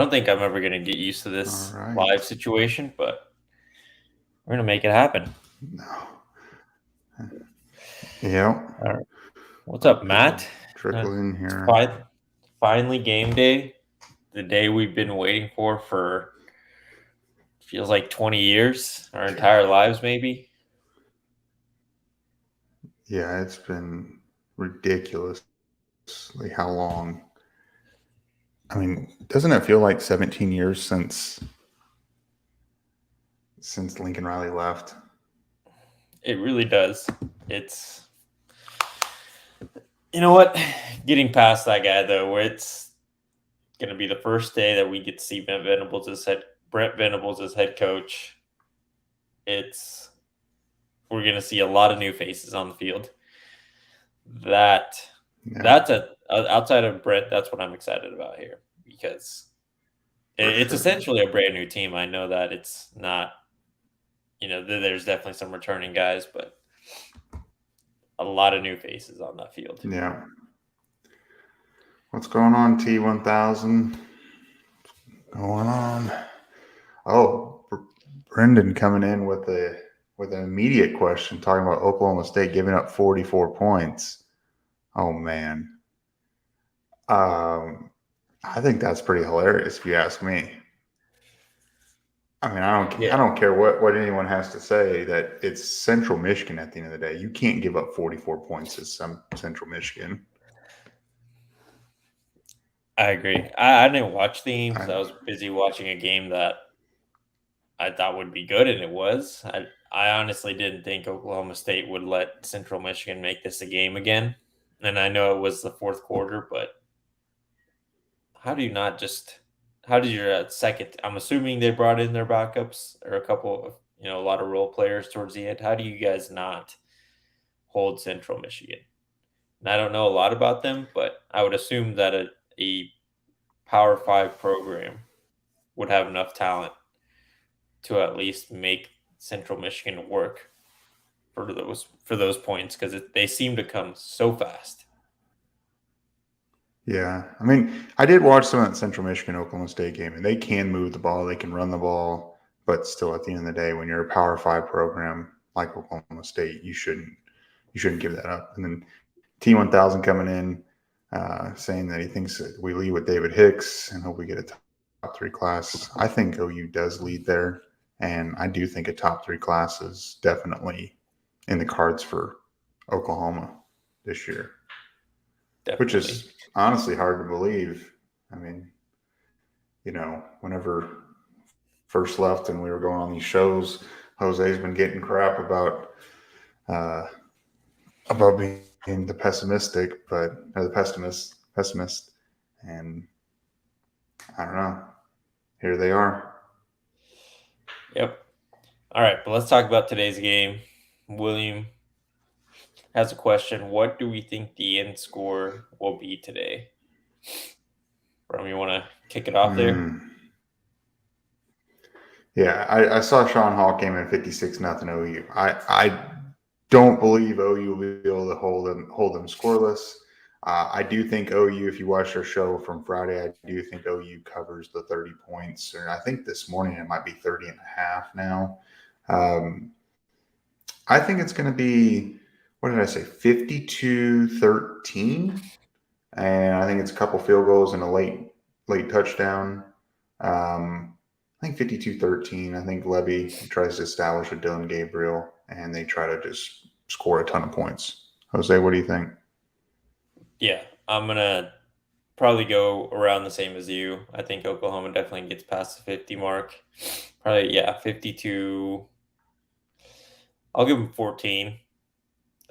don't think I'm ever going to get used to this All right. live situation, but we're going to make it happen. No. Yep. All right. What's Oh, up, people Matt? trickle in It's here. finally game day, the day we've been waiting for feels like 20 years, our entire lives maybe. Yeah, it's been ridiculously how long. I mean, doesn't it feel like 17 years since Lincoln Riley left? It really does. It's you know what? Getting past that guy though, where it's gonna be the first day that we get to see Brent Venables as head coach. It's we're gonna see a lot of new faces on the field. That Yeah, that's outside of Brent. That's what I'm excited about here because for it's sure. essentially a brand new team. I know that it's not. There's definitely some returning guys, but a lot of new faces on that field. Yeah. What's going on, T1000? Going on. Oh, Brendan coming in with an immediate question talking about Oklahoma State giving up 44 points. Oh man. Um, I think that's pretty hilarious if you ask me. I mean, I Yeah, don't care what anyone has to say that it's Central Michigan at the end of the day. You can't give up 44 points as some Central Michigan. I agree. I didn't watch the game because I, I was busy watching a game that I thought would be good, and it was. I honestly didn't think Oklahoma State would let Central Michigan make this a game again. And I know it was the fourth quarter, but how do you not just? How did your second? I'm assuming they brought in their backups or a couple of a lot of role players towards the end. How do you guys not hold Central Michigan? And I don't know a lot about them, but I would assume that a Power Five program would have enough talent to at least make Central Michigan work for those points because they seem to come so fast. yeah, I mean, I did watch some of that Central Michigan Oklahoma State game, and they can move the ball, they can run the ball, but still, at the end of the day, when you're a Power Five program like Oklahoma State, you shouldn't give that up. And then T1000 coming in, saying that he thinks that we lead with David Hicks and hope we get a top three class. I think OU does lead there, and I do think a top three class is definitely in the cards for Oklahoma this year, which Definitely. is honestly hard to believe. I mean, whenever first left and we were going on these shows, Jose's been getting crap uh, about being the pessimistic, or the pessimist, and I don't know. Here they are. Yep. All right, but let's talk about today's game. William has a question. What do we think the end score will be today? Rom, you want to kick it off there? Mm. Yeah, I saw Sean Hall came in 56-0 OU. I don't believe OU will be able to hold them scoreless. I do think OU, if you watch their show from Friday, I do think OU covers the 30 points. Or I think this morning it might be 30 and a half now. Um, I think it's going to be, what did I say, 52-13. And I think it's a couple field goals and a late touchdown. I think 52-13. I think Levy tries to establish with Dylan Gabriel, and they try to just score a ton of points. Jose, what do you think? Yeah, I'm gonna probably go around the same as you. I think Oklahoma definitely gets past the 50 mark. Probably 52. I'll give them 14.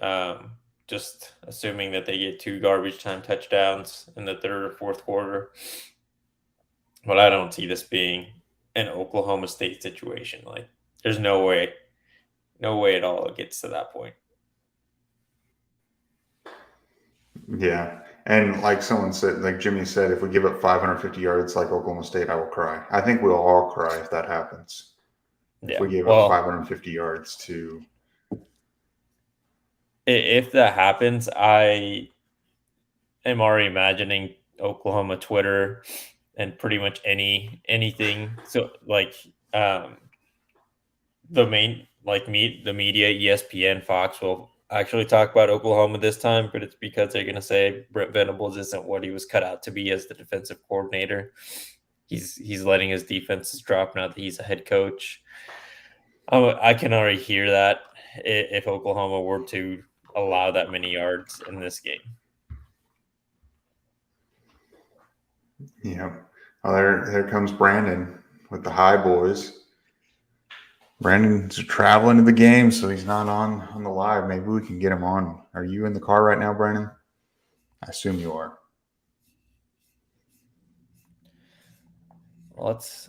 Um, just assuming that they get two garbage time touchdowns in the third or fourth quarter. But I don't see this being an Oklahoma State situation. Like, there's no way at all it gets to that point. Yeah. And like someone said, like Jimmy said, if we give up 550 yards like Oklahoma State, I will cry. I think we'll all cry if that happens. If Yeah. we gave up Well, 550 yards to, if that happens, I am already imagining Oklahoma Twitter and pretty much anything. So like the main the media, ESPN, Fox will actually talk about Oklahoma this time, but it's because they're going to say Brent Venables isn't what he was cut out to be as the defensive coordinator. He's letting his defenses drop now that he's a head coach. I can already hear that if Oklahoma were to allow that many yards in this game. Yeah. Well, there comes Brandon with the high boys. Brandon's traveling to the game, so he's not on the live. Maybe we can get him on. Are you in the car right now, Brandon? I assume you are. Let's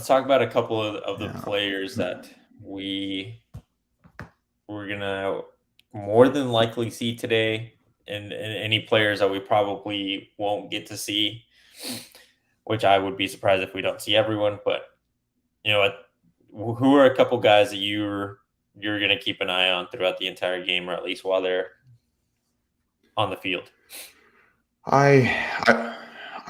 talk about a couple of the Yeah. players that we're gonna more than likely see today, and any players that we probably won't get to see, which I would be surprised if we don't see everyone. But who are a couple guys that you're gonna keep an eye on throughout the entire game, or at least while they're on the field? I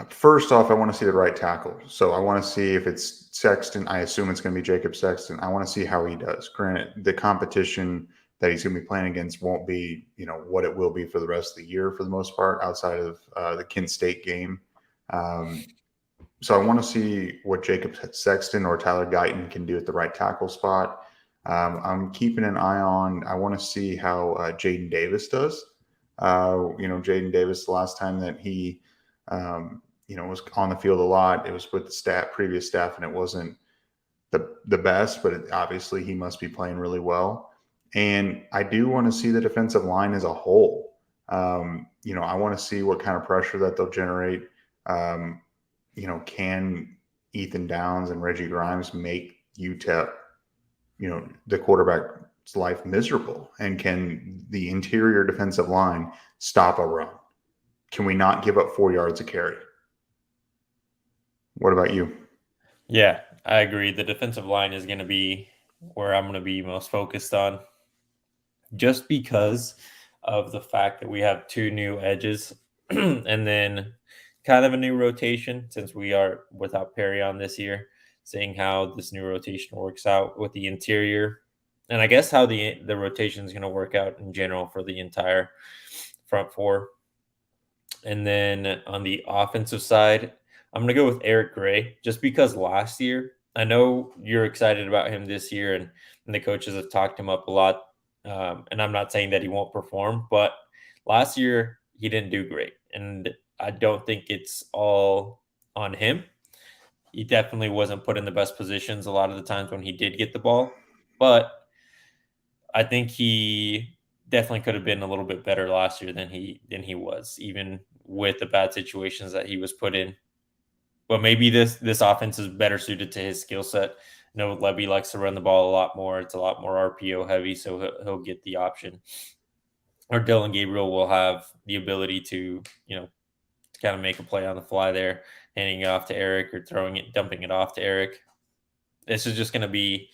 first off, I want to see the right tackle. So I want to see if it's Sexton. I assume it's going to be Jacob Sexton. I want to see how he does. Granted, the competition that he's going to be playing against won't be, what it will be for the rest of the year for the most part, outside of the Kent State game. So I want to see what Jacob Sexton or Tyler Guyton can do at the right tackle spot. I'm keeping an eye on. I want to see how Jaden Davis does. Jaden Davis, the last time that he, was on the field a lot, it was with the previous staff, and it wasn't the best, but obviously he must be playing really well. And I do want to see the defensive line as a whole. I want to see what kind of pressure that they'll generate. Can Ethan Downs and Reggie Grimes make UTEP, the quarterback's life miserable? And can the interior defensive line stop a run? Can we not give up 4 yards a carry? What about you? Yeah, I agree. The defensive line is going to be where I'm going to be most focused on, just because of the fact that we have 2 new edges and then kind of a new rotation since we are without Perry on this year, seeing how this new rotation works out with the interior, and I guess how the rotation is going to work out in general for the entire front four. And then on the offensive side, I'm going to go with Eric Gray, just because last year, I know you're excited about him this year, and the coaches have talked him up a lot. And I'm not saying that he won't perform, but last year he didn't do great. And I don't think it's all on him. He definitely wasn't put in the best positions a lot of the times when he did get the ball. But I think he definitely could have been a little bit better last year than he was, even with the bad situations that he was put in. But maybe this offense is better suited to his skill set. Levy likes to run the ball a lot more. It's a lot more RPO heavy, so he'll get the option. Or Dylan Gabriel will have the ability to kind of make a play on the fly there, handing it off to Eric or dumping it off to Eric. This is just going to be,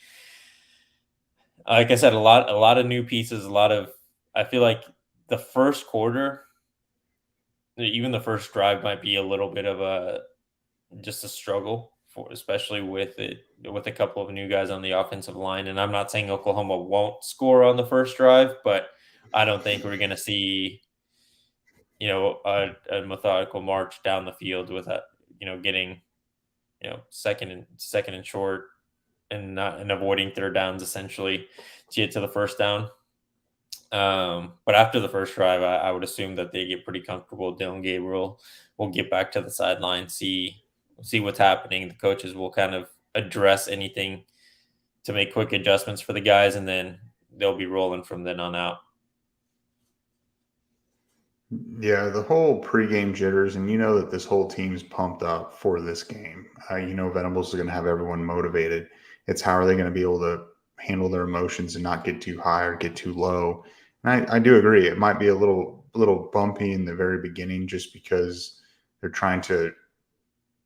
like I said, a lot of new pieces. I feel like the first quarter, even the first drive, might be a little bit of a struggle for, especially with a couple of new guys on the offensive line. And I'm not saying Oklahoma won't score on the first drive, but I don't think we're going to see a methodical march down the field with getting second and short and avoiding third downs essentially to get to the first down. But after the first drive, I would assume that they get pretty comfortable. Dylan Gabriel will get back to the sideline, see what's happening. The coaches will kind of address anything to make quick adjustments for the guys, and then they'll be rolling from then on out. Yeah, the whole pregame jitters, and that this whole team's pumped up for this game. Venables is going to have everyone motivated. It's how are they going to be able to handle their emotions and not get too high or get too low. And I do agree. It might be a little bumpy in the very beginning just because they're trying to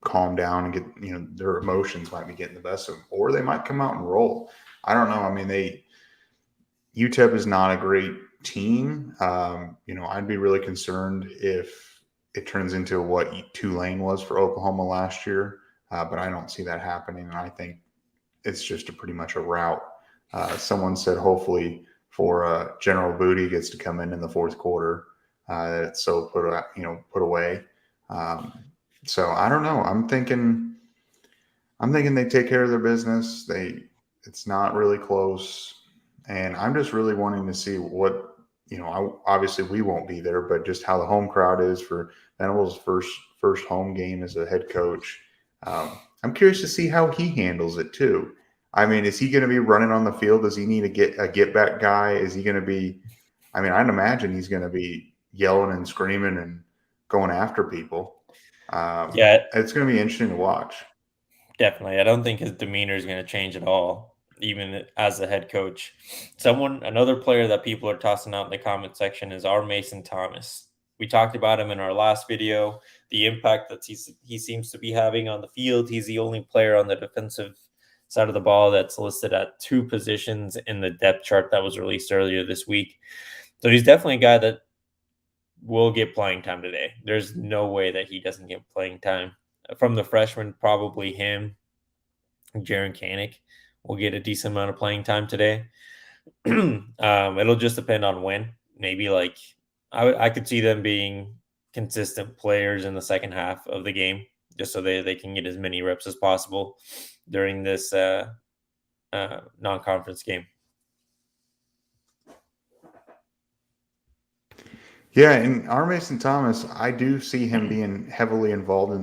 calm down and get, their emotions might be getting the best of them, or they might come out and roll. I don't know. I mean, UTEP is not a great team. I'd be really concerned if it turns into what Tulane was for Oklahoma last year. But I don't see that happening. And I think it's just pretty much a route. Someone said hopefully for General Booty gets to come in the fourth quarter. It's so put away. So I don't know. I'm thinking they take care of their business. It's not really close, and I'm just really wanting to see what obviously we won't be there, but just how the home crowd is for Venables' first home game as a head coach. I'm curious to see how he handles it too. I mean, is he going to be running on the field? Does he need to get a get back guy? Is he going to be? I mean, I'd imagine he's going to be yelling and screaming and going after people. Yeah, It's going to be interesting to watch. definitely. I don't think his demeanor is going to change at all, even as a head coach. Another player that people are tossing out in the comment section is our Mason Thomas. We talked about him in our last video, the impact that he seems to be having on the field. He's the only player on the defensive side of the ball that's listed at 2 positions in the depth chart that was released earlier this week. So he's definitely a guy that will get playing time today. There's no way that he doesn't get playing time. From the freshmen, probably him, Jaron Kanik will get a decent amount of playing time today. It'll just depend on when. Maybe like I could see them being consistent players in the second half of the game, just so they can get as many reps as possible during this non-conference game. Yeah, and our Mason Thomas, I do see him being heavily involved in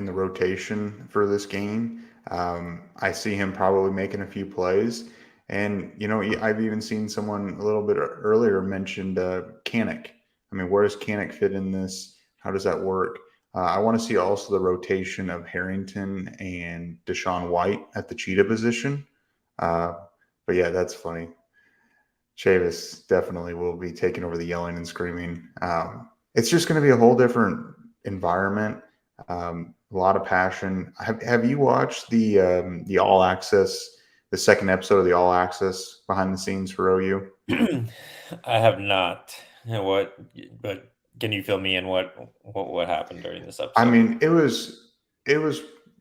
the rotation for this game. I see him probably making a few plays, and I've even seen someone a little bit earlier mentioned Kanik. I mean, where does Kanik fit in this? How does that work? I want to see also the rotation of Harrington and Deshaun White at the cheetah position. Uh, but yeah, that's funny. Chavis definitely will be taking over the yelling and screaming. It's just going to be a whole different environment. A lot of passion. Have you watched the All Access, the second episode of the All Access behind the scenes for OU? I have not. What? But can you fill me in? What happened during this I episode? mean, it was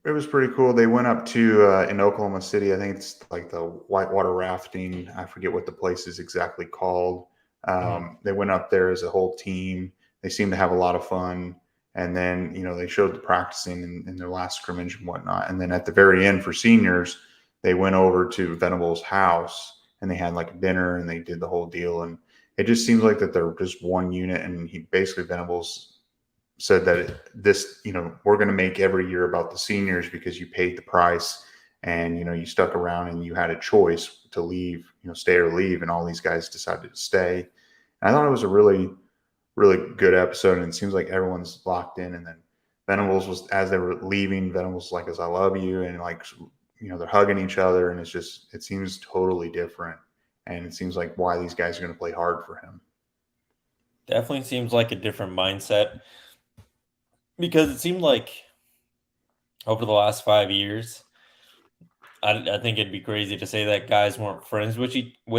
it was pretty cool. They went up to in Oklahoma City. I think it's like the whitewater rafting. I forget what the place is exactly called. Mhm. They went up there as a whole team. They seemed to have a lot of fun. And then they showed the practicing in their last scrimmage and whatnot. And then at the very end for seniors, they went over to Venable's house and they had like a dinner and they did the whole deal. And it just seems like that they're just one unit. And he basically Venables said that we're going to make every year about the seniors because you paid the price and you stuck around and you had a choice to leave, stay or leave, and all these guys decided to stay. And I thought it was a really really good episode, and it seems like everyone's locked in. And then Venables was, as they were leaving, Venables was like, as I love you, and like they're hugging each other, and it seems totally different, and it seems like why these guys are going to play hard for him. Definitely seems like a different mindset because it seemed like over the last 5 years, I think it'd be crazy to say that guys weren't friends with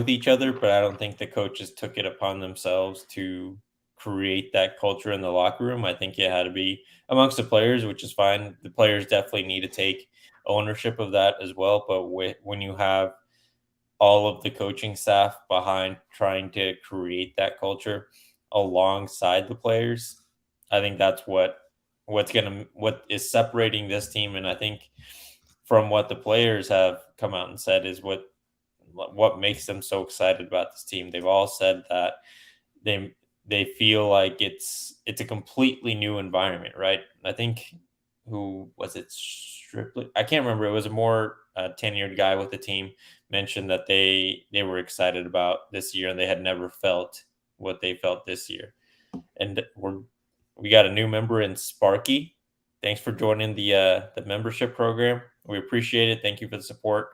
each other, but I don't think the coaches took it upon themselves to create that culture in the locker room. I think it had to be amongst the players, which is fine. The players definitely need to take ownership of that as well. But when you have all of the coaching staff behind trying to create that culture alongside the players, I think that's what is separating this team. And I think from what the players have come out and said is what makes them so excited about this team. They've all said that they they feel like it's a completely new environment, right? I think who was it? Stripley? I can't remember. It was a more tenured guy with the team mentioned that they were excited about this year and they had never felt what they felt this year. And we got a new member in Sparky. Thanks for joining the membership program. We appreciate it. Thank you for the support.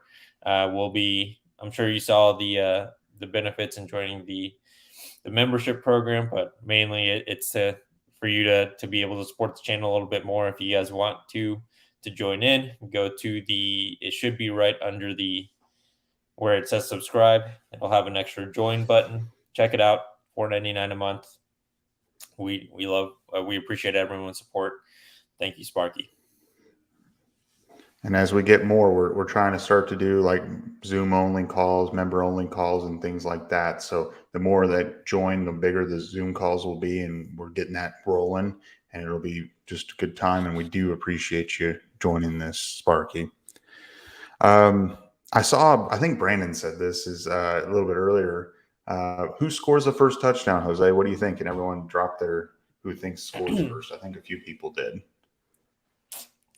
I'm sure you saw the benefits in joining the membership program, but mainly it's for you to be able to support the channel a little bit more. If you guys want to join in, go to it should be right under where it says subscribe. It'll have an extra join button. Check it out. $4.99 a month. We love we appreciate everyone's support. Thank you, Sparky. And as we get more, we're trying to start to do like Zoom only calls, member only calls, and things like that. So the more that join, the bigger the Zoom calls will be, and we're getting that rolling, and it'll be just a good time. And we do appreciate you joining this, Sparky. I think Brandon said this is a little bit earlier. Who scores the first touchdown, Jose? What do you think? And everyone dropped their who thinks scores first. I think a few people did.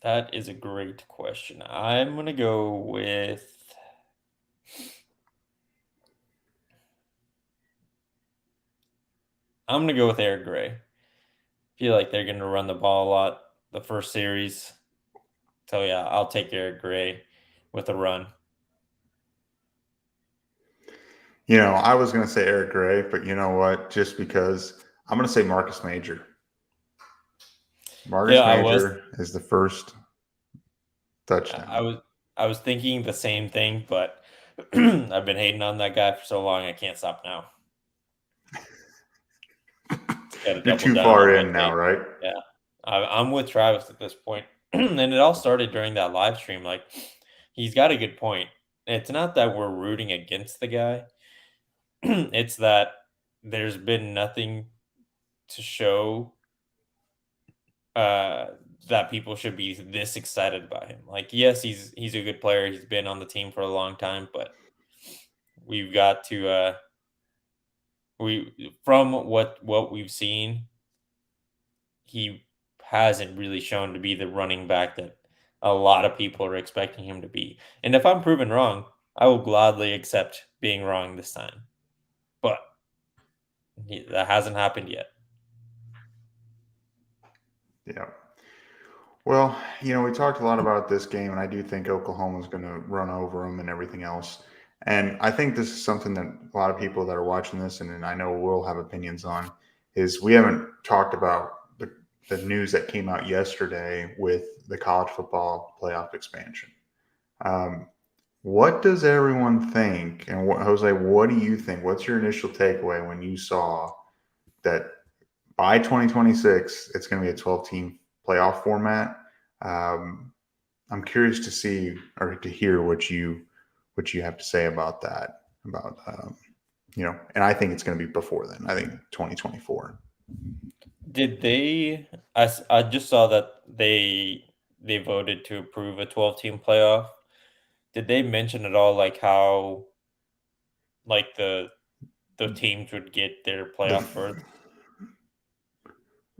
That is a great question. I'm going to go with. I'm going to go with Eric Gray. Feel like they're going to run the ball a lot the first series. So, yeah, I'll take Eric Gray with a run. You know, I was going to say Eric Gray, but you know what? Just because I'm going to say Marcus Major. Marcus Major is the first touchdown. I was thinking the same thing, but I've been hating on that guy for so long. I can't stop now. You're too far in now, right? Yeah, I'm with Travis at this point. And it all started during that live stream. Like, he's got a good point. It's not that we're rooting against the guy. It's that there's been nothing to show that people should be this excited about him. Like, yes, he's a good player. He's been on the team for a long time, but we've got to from what we've seen, he hasn't really shown to be the running back that a lot of people are expecting him to be. And if I'm proven wrong, I will gladly accept being wrong this time. But that hasn't happened yet. Yeah. Well, you know, we talked a lot about this game, and I do think Oklahoma's going to run over them and everything else. And I think this is something that a lot of people that are watching this, and I know will have opinions on, is we haven't talked about the news that came out yesterday with the college football playoff expansion. What does everyone think? And Jose, what do you think? What's your initial takeaway when you saw that by 2026, it's going to be a 12-team playoff format? I'm curious to see or to hear what you have to say about that. About you know, and I think it's going to be before then. I think 2024. Did they? I just saw that they voted to approve a 12-team playoff. Did they mention at all like how like the teams would get their playoff berth?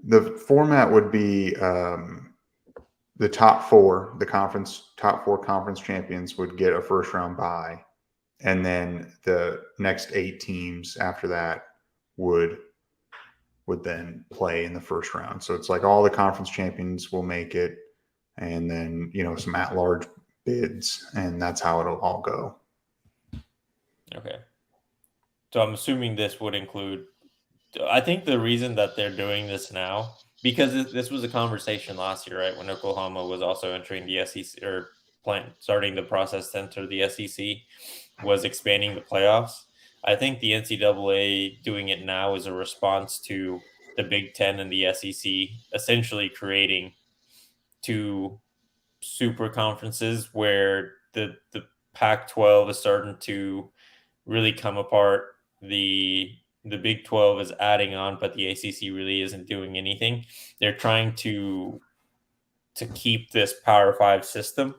The format would be the top four conference champions would get a first round bye, and then the next 8 teams after that would then play in the first round. So it's like all the conference champions will make it, and then, you know, some at-large bids, and that's how it'll all go. Okay. So I'm assuming this would include. I think the reason that they're doing this now, because this was a conversation last year, right, when Oklahoma was also entering the SEC or starting the process to enter the SEC, was expanding the playoffs. I think the NCAA doing it now is a response to the Big Ten and the SEC essentially creating 2 super conferences where the Pac-12 is starting to really come apart. The Big 12 is adding on, but the ACC really isn't doing anything. They're trying to keep this Power 5 system.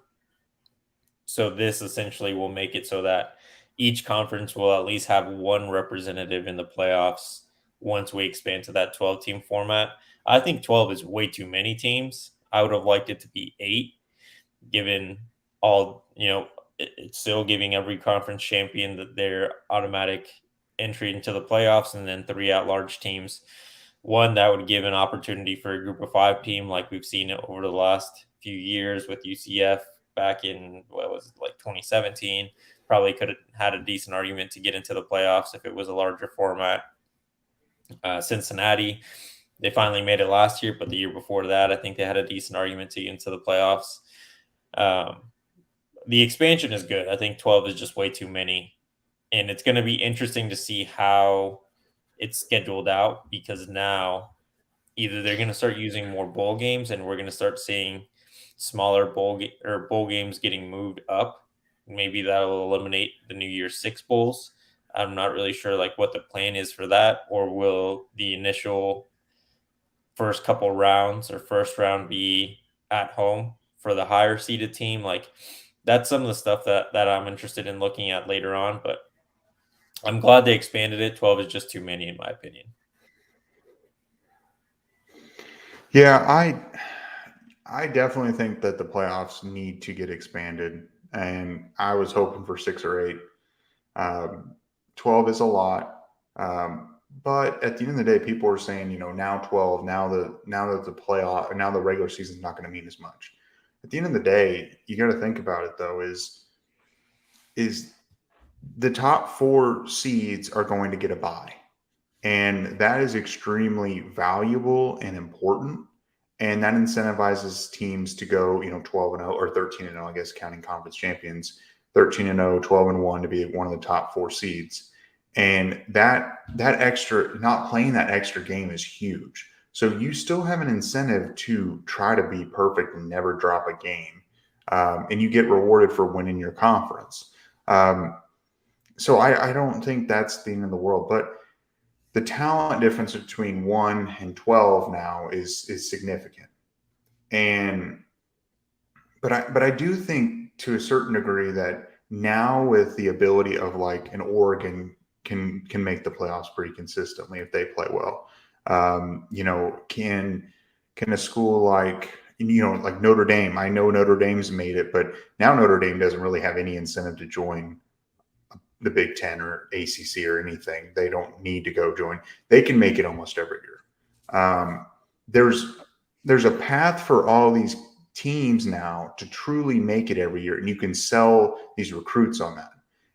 So this essentially will make it so that each conference will at least have one representative in the playoffs once we expand to that 12-team format. I think 12 is way too many teams. I would have liked it to be 8, given all, you know, it's still giving every conference champion their automatic entry into the playoffs, and then 3 at-large teams. One, that would give an opportunity for a group of 5 team like we've seen it over the last few years with UCF back in, what was it, like 2017. Probably could have had a decent argument to get into the playoffs if it was a larger format. Cincinnati, they finally made it last year, but the year before that, I think they had a decent argument to get into the playoffs. The expansion is good. I think 12 is just way too many. And it's going to be interesting to see how it's scheduled out, because now either they're going to start using more bowl games and we're going to start seeing smaller bowl games getting moved up. Maybe that'll eliminate the New Year's Six bowls. I'm not really sure like what the plan is for that, or will the initial first couple rounds or first round be at home for the higher seeded team? Like that's some of the stuff that I'm interested in looking at later on, but I'm glad they expanded it. 12 is just too many in my opinion. Yeah, I definitely think that the playoffs need to get expanded, and I was hoping for 6 or 8. 12 is a lot, but at the end of the day, people are saying, now 12, now that the playoff, now the regular season is not going to mean as much. At the end of the day, you got to think about it though. Is the top 4 seeds are going to get a bye, and that is extremely valuable and important. And that incentivizes teams to go, 12-0 or 13-0, I guess, counting conference champions, 13-0, 12-1 to be one of the top 4 seeds. And that extra, not playing that extra game is huge. So you still have an incentive to try to be perfect and never drop a game. And you get rewarded for winning your conference. So I don't think that's the end of the world. But the talent difference between 1 and 12 now is significant. And but I do think to a certain degree that now with the ability of like an Oregon can make the playoffs pretty consistently if they play well. Can a school like like Notre Dame? I know Notre Dame's made it, but now Notre Dame doesn't really have any incentive to join the Big Ten or ACC or anything. They don't need to go join. They can make it almost every year. There's a path for all these teams now to truly make it every year, and you can sell these recruits on that.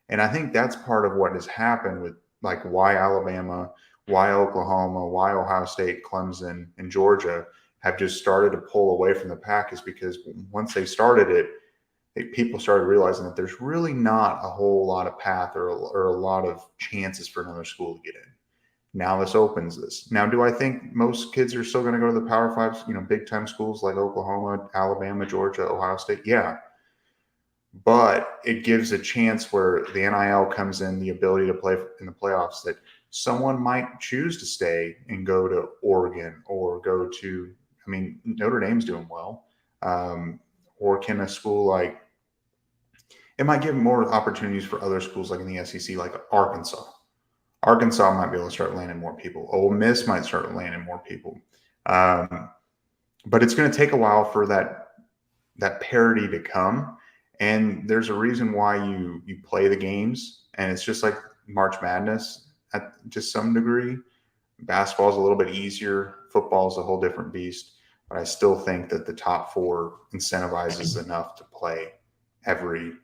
And I think that's part of what has happened with like why Alabama, why Oklahoma, why Ohio State, Clemson, and Georgia have just started to pull away from the pack, is because once they started it, people started realizing that there's really not a whole lot of path or a lot of chances for another school to get in. Now this opens this. Now, do I think most kids are still going to go to the Power Five, big time schools like Oklahoma, Alabama, Georgia, Ohio State? Yeah. But it gives a chance where the NIL comes in, the ability to play in the playoffs, that someone might choose to stay and go to Oregon or go to, Notre Dame's doing well. Or can a school like, it might give more opportunities for other schools like in the SEC, like Arkansas. Arkansas might be able to start landing more people. Ole Miss might start landing more people. But it's going to take a while for that parity to come. And there's a reason why you play the games. And it's just like March Madness at just some degree. Basketball is a little bit easier. Football is a whole different beast. But I still think that the top 4 incentivizes enough to play every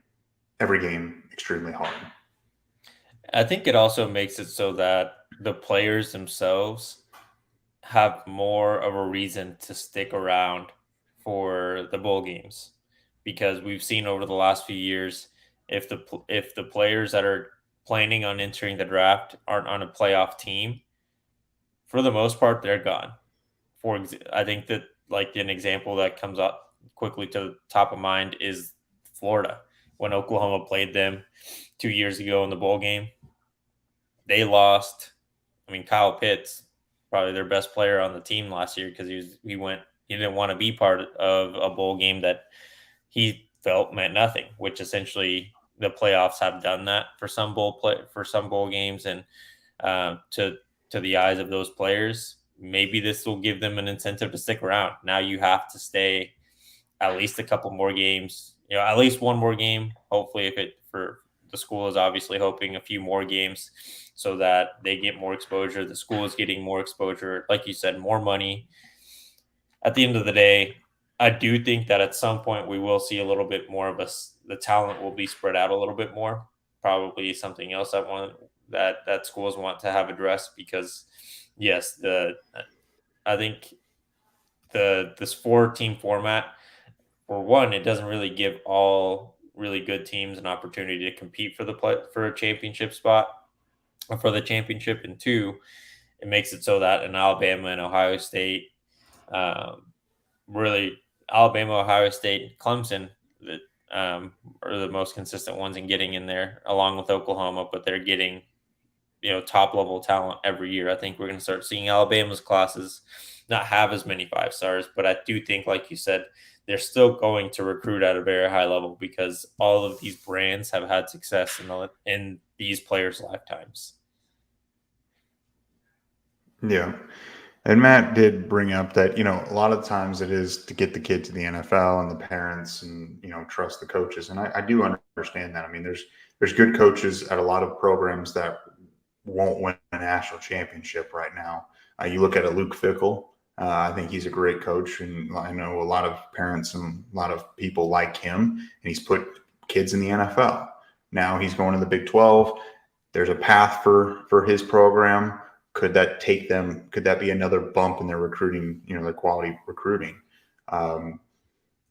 game extremely hard. I think it also makes it so that the players themselves have more of a reason to stick around for the bowl games, because we've seen over the last few years, if the players that are planning on entering the draft aren't on a playoff team, for the most part they're gone. I think that like an example that comes up quickly to the top of mind is Florida. When Oklahoma played them 2 years ago in the bowl game, they lost. Kyle Pitts, probably their best player on the team last year, because he didn't want to be part of a bowl game that he felt meant nothing. Which essentially the playoffs have done that for some bowl games, and to the eyes of those players, maybe this will give them an incentive to stick around. Now you have to stay at least a couple more games, at least one more game. Hopefully, for the school is obviously hoping a few more games so that they get more exposure. The school is getting more exposure. Like you said, more money. At the end of the day, I do think that at some point we will see a little bit more of the talent will be spread out a little bit more. Probably something else that schools want to have addressed, because yes, I think this 4-team format, for one, it doesn't really give all really good teams an opportunity to compete for a championship spot, or for the championship. And 2, it makes it so that in Alabama and Ohio State, um, really Alabama, Ohio State, Clemson that are the most consistent ones in getting in there, along with Oklahoma. But they're getting top level talent every year. I think we're going to start seeing Alabama's classes not have as many 5 stars, but I do think, like you said, they're still going to recruit at a very high level because all of these brands have had success in these players' lifetimes. Yeah. And Matt did bring up that, a lot of times it is to get the kid to the NFL and the parents and, trust the coaches. And I do understand that. I mean, there's good coaches at a lot of programs that won't win a national championship right now. You look at a Luke Fickle. I think he's a great coach. And I know a lot of parents and a lot of people like him. And he's put kids in the NFL. Now he's going to the Big 12. There's a path for his program. Could that be another bump in their recruiting, their quality recruiting?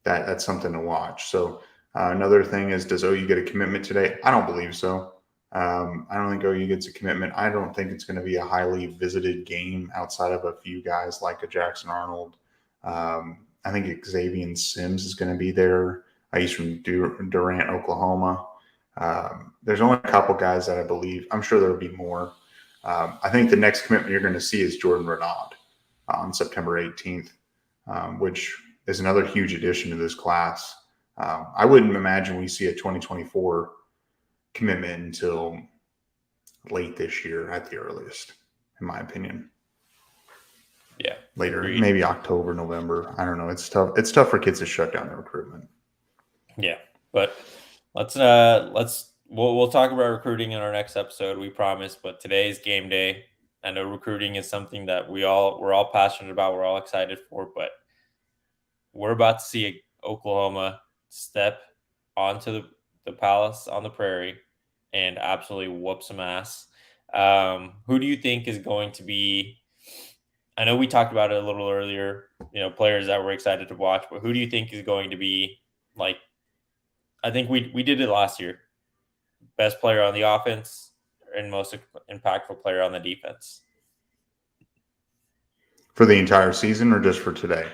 That's something to watch. So another thing is, does OU get a commitment today? I don't believe so. I don't think OU gets a commitment. I don't think it's going to be a highly visited game outside of a few guys like a Jackson Arnold. I think Xavier Sims is going to be there. He's from Durant, Oklahoma. There's only a couple guys that I believe. I'm sure there'll be more. I think the next commitment you're going to see is Jordan Renaud on September 18th, which is another huge addition to this class. I wouldn't imagine we see a 2024 commitment until late this year at the earliest, in my opinion. Yeah. Later, agreed. Maybe October, November. I don't know. It's tough. It's tough for kids to shut down their recruitment. Yeah, but we'll talk about recruiting in our next episode, we promise. But today's game day. I know recruiting is something that we're all passionate about. We're all excited for, but we're about to see Oklahoma step onto the Palace on the Prairie and absolutely whoop some ass. Who do you think is going to be? I know we talked about it a little earlier. Players that we're excited to watch, but who do you think is going to be like? I think we did it last year. Best player on the offense and most impactful player on the defense. For the entire season or just for today?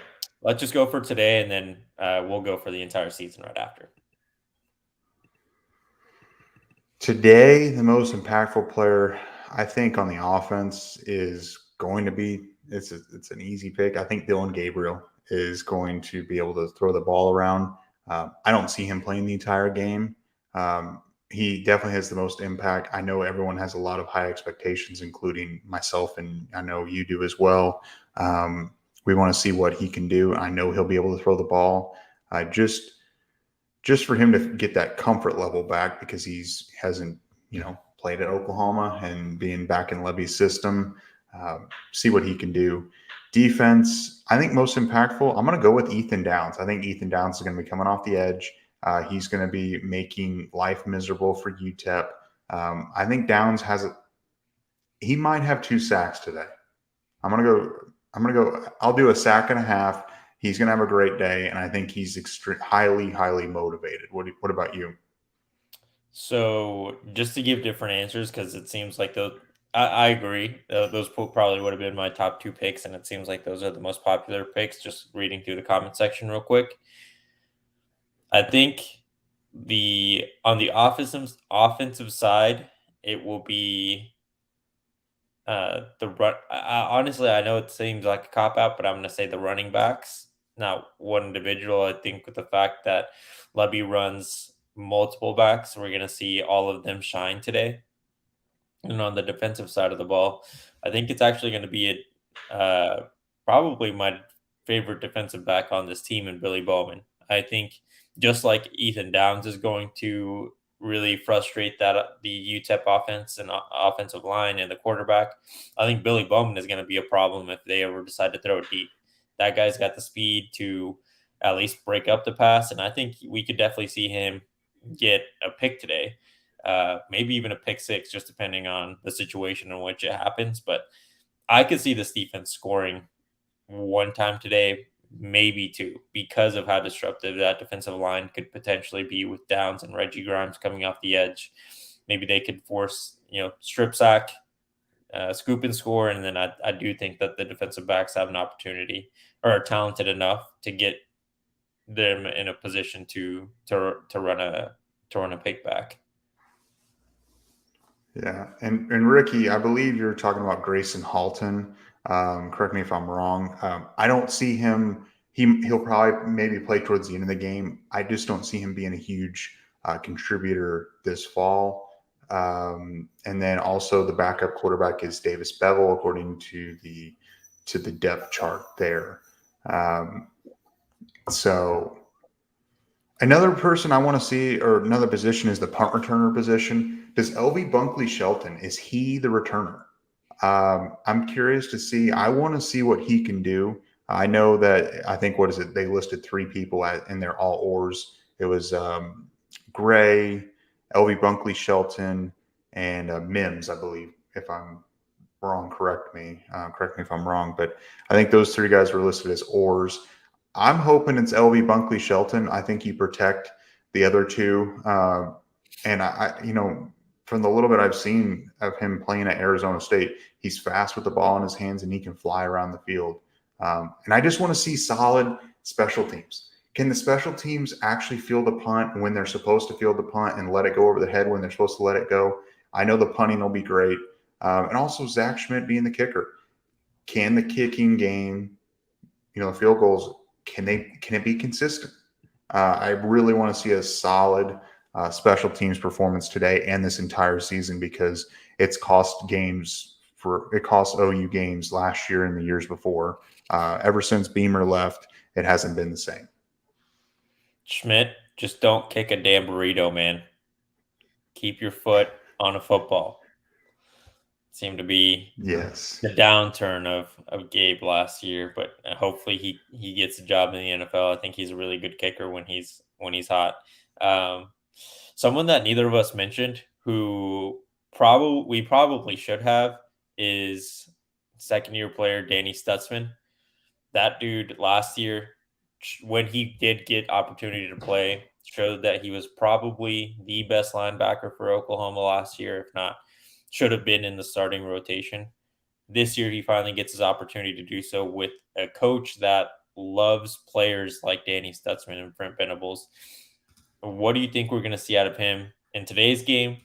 Let's just go for today, and then we'll go for the entire season right after. Today, the most impactful player, I think, on the offense is going to be it's an easy pick. I think Dylan Gabriel is going to be able to throw the ball around. I don't see him playing the entire game. He definitely has the most impact. I know everyone has a lot of high expectations, including myself, and I know you do as well. We want to see what he can do. I know he'll be able to throw the ball. Just for him to get that comfort level back because hasn't played at Oklahoma and being back in Levy's system, see what he can do. Defense, I think most impactful, I'm going to go with Ethan Downs. I think Ethan Downs is going to be coming off the edge. He's going to be making life miserable for UTEP. I think Downs he might have 2 sacks today. I'm going to go, I'll do a sack and a half. He's going to have a great day, and I think he's highly, highly motivated. What about you? So just to give different answers, because it seems like I agree. Those probably would have been my top 2 picks, and it seems like those are the most popular picks. Just reading through the comment section real quick. I think on the offensive side, it will be the run. Honestly, I know it seems like a cop out, but I'm going to say the running backs, not one individual. I think with the fact that Levy runs multiple backs, we're going to see all of them shine today. And on the defensive side of the ball, I think it's actually going to be probably my favorite defensive back on this team in Billy Bowman. I think just like Ethan Downs is going to really frustrate the UTEP offense and offensive line and the quarterback, I think Billy Bowman is going to be a problem if they ever decide to throw it deep. That guy's got the speed to at least break up the pass, and I think we could definitely see him get a pick today. Maybe even a pick 6, just depending on the situation in which it happens. But I could see this defense scoring 1 time today, maybe 2, because of how disruptive that defensive line could potentially be with Downs and Reggie Grimes coming off the edge. Maybe they could force, strip sack scoop and score. And then I do think that the defensive backs have an opportunity or are talented enough to get them in a position to run a pick back. Yeah, and Ricky, I believe you're talking about Grayson Halton. Correct me if I'm wrong. I don't see him. He'll probably maybe play towards the end of the game. I just don't see him being a huge contributor this fall. And then also the backup quarterback is Davis Bevel, according to the depth chart there. Um, so another person I want to see, or another position, is the punt returner position. Does LV Bunkley Shelton, is he the returner? I'm curious to see. I want to see what he can do. I know that I think, what is it? They listed three people and they're all oars. It was Gray, LV Bunkley Shelton, and Mims, I believe. If I'm wrong, correct me. Correct me if I'm wrong, but I think those three guys were listed as oars. I'm hoping it's LV Bunkley Shelton. I think you protect the other two. And from the little bit I've seen of him playing at Arizona State, he's fast with the ball in his hands and he can fly around the field. And I just want to see solid special teams. Can the special teams actually field a punt when they're supposed to field the punt and let it go over the head when they're supposed to let it go? I know the punting will be great. And also Zach Schmidt being the kicker. Can the kicking game, the field goals, can it be consistent? I really want to see a solid special teams performance today and this entire season, because it cost OU games last year and the years before. Ever since Beamer left, it hasn't been the same. Schmidt, just don't kick a damn burrito, man. Keep your foot on a football. Seemed to be Yes. the downturn of Gabe last year, but hopefully he gets a job in the NFL. I think he's a really good kicker when he's hot. Someone that neither of us mentioned, who we probably should have, is second-year player Danny Stutzman. That dude last year, when he did get opportunity to play, showed that he was probably the best linebacker for Oklahoma last year, if not should have been in the starting rotation. This year, he finally gets his opportunity to do so with a coach that loves players like Danny Stutzman and Brent Venables. What do you think we're going to see out of him in today's game?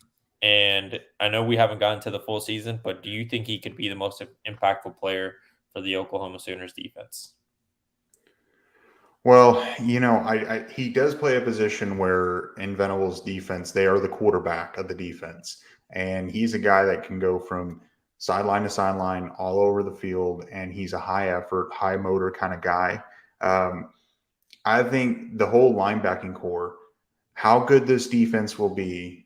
And I know we haven't gotten to the full season, but do you think he could be the most impactful player for the Oklahoma Sooners defense? Well, he does play a position where in Venables' defense, they are the quarterback of the defense. And he's a guy that can go from sideline to sideline all over the field. And he's a high effort, high motor kind of guy. I think the whole linebacking core, how good this defense will be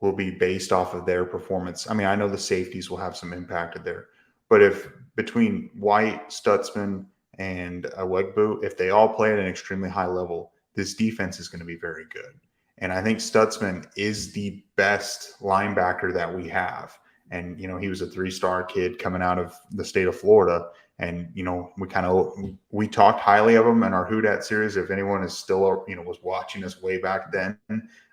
based off of their performance. I mean, I know the safeties will have some impact there, but if between White, Stutzman, and Wegbu, if they all play at an extremely high level, this defense is going to be very good. And I think Stutzman is the best linebacker that we have. And, he was a 3-star kid coming out of the state of Florida. And, we talked highly of him in our Who Dat series. If anyone is still, was watching us way back then,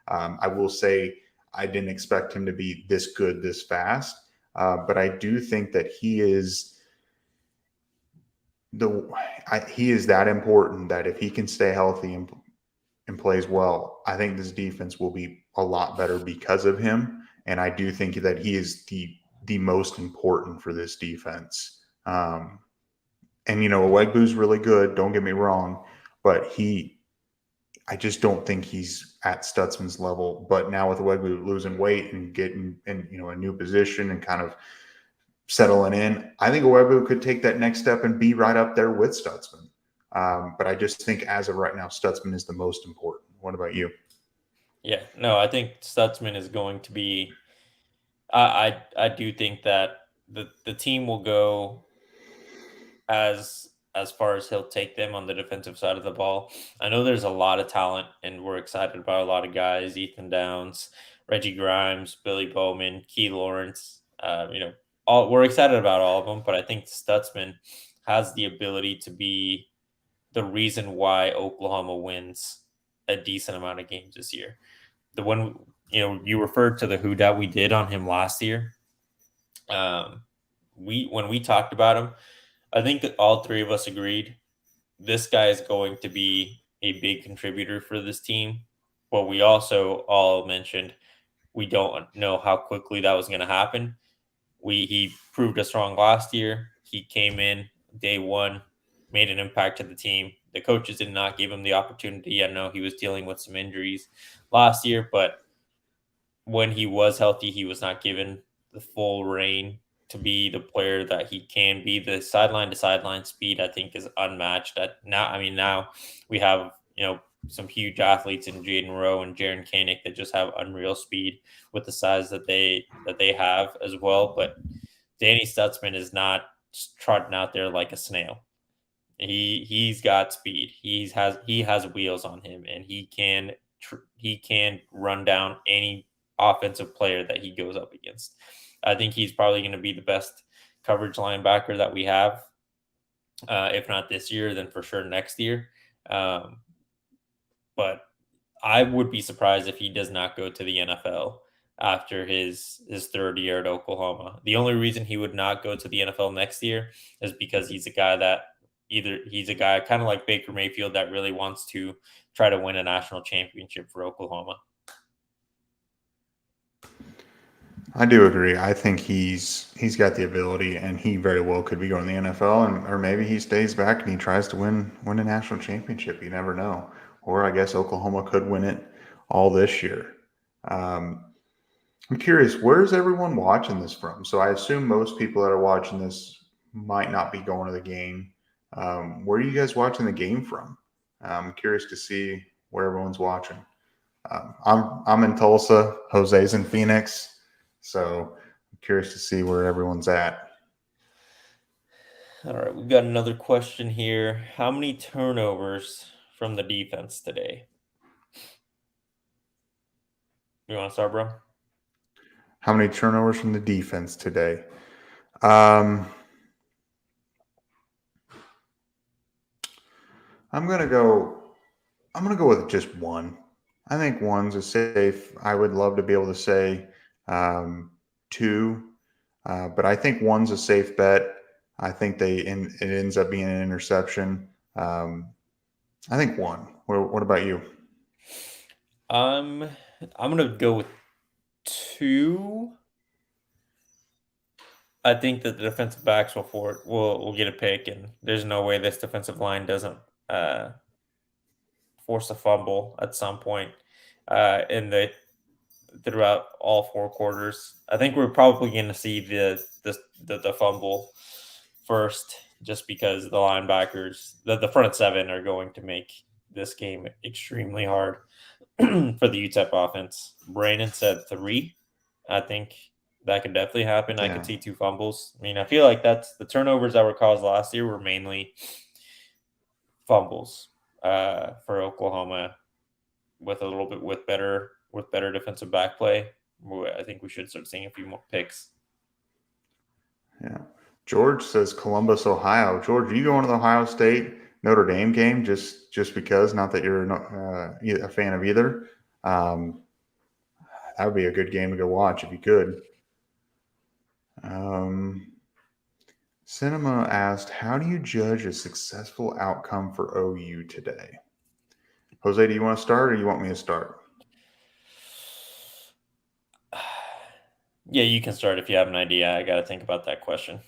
I will say I didn't expect him to be this good, this fast. But I do think that he is that important that if he can stay healthy and plays well, I think this defense will be a lot better because of him. And I do think that he is the most important for this defense. And Wegbu's really good. Don't get me wrong, but I just don't think he's at Stutzman's level. But now with Wegbu losing weight and getting in a new position and kind of settling in, I think Wegbu could take that next step and be right up there with Stutzman. But I just think as of right now, Stutzman is the most important. What about you? Yeah, no, I think Stutzman is going to be. I do think that the team will go as far as he'll take them on the defensive side of the ball. I know there's a lot of talent, and we're excited about a lot of guys: Ethan Downs, Reggie Grimes, Billy Bowman, Key Lawrence. We're excited about all of them, but I think Stutzman has the ability to be the reason why Oklahoma wins a decent amount of games this year. The one, you referred to the who dat we did on him last year. when we talked about him, I think that all three of us agreed this guy is going to be a big contributor for this team. But we also all mentioned we don't know how quickly that was going to happen. He proved us wrong last year. He came in day one, made an impact to the team. The coaches did not give him the opportunity. I know he was dealing with some injuries last year, but when he was healthy, he was not given the full reign to be the player that he can be. The sideline to sideline speed, I think, is unmatched. Now we have some huge athletes in Jaden Rowe and Jaron Kanik that just have unreal speed with the size that they have as well. But Danny Stutzman is not trotting out there like a snail. He's got speed. He has wheels on him, and he can run down any offensive player that he goes up against. I think he's probably going to be the best coverage linebacker that we have. If not this year, then for sure next year. Um, but I would be surprised if he does not go to the NFL after his third year at Oklahoma. The only reason he would not go to the NFL next year is because he's a guy kind of like Baker Mayfield that really wants to try to win a national championship for Oklahoma. I do agree. I think he's got the ability, and he very well could be going to the NFL, or maybe he stays back and he tries to win a national championship. You never know. Or I guess Oklahoma could win it all this year. I'm curious, where's everyone watching this from? So I assume most people that are watching this might not be going to the game. Where are you guys watching the game from? I'm curious to see where everyone's watching. I'm in Tulsa. Jose's in Phoenix. So I'm curious to see where everyone's at. All right, we've got another question here. How many turnovers from the defense today? You want to start, bro? How many turnovers from the defense today? I'm gonna go. I'm gonna go with just one. I think one's a safe. I would love to be able to say two, but I think one's a safe bet. I think it ends up being an interception. I think one. What about you? I'm gonna go with two. I think that the defensive backs will get a pick, and there's no way this defensive line doesn't uh, force a fumble at some point in the throughout all four quarters. I think we're probably going to see the fumble first, just because the linebackers, the front seven, are going to make this game extremely hard for the UTEP offense. Brandon said three. I think that could definitely happen. I could Yeah. see two fumbles. I mean, I feel like that's the turnovers that were caused last year were mainly fumbles for Oklahoma with a little bit with better defensive back play. I think we should start seeing a few more picks. Yeah. George says Columbus, Ohio. George, are you going to the Ohio State Notre Dame game just because? Not that you're a fan of either. That would be a good game to go watch if you could. Cinema asked, how do you judge a successful outcome for OU today? Jose, do you want to start or you want me to start? Yeah, you can start if you have an idea. I got to think about that question.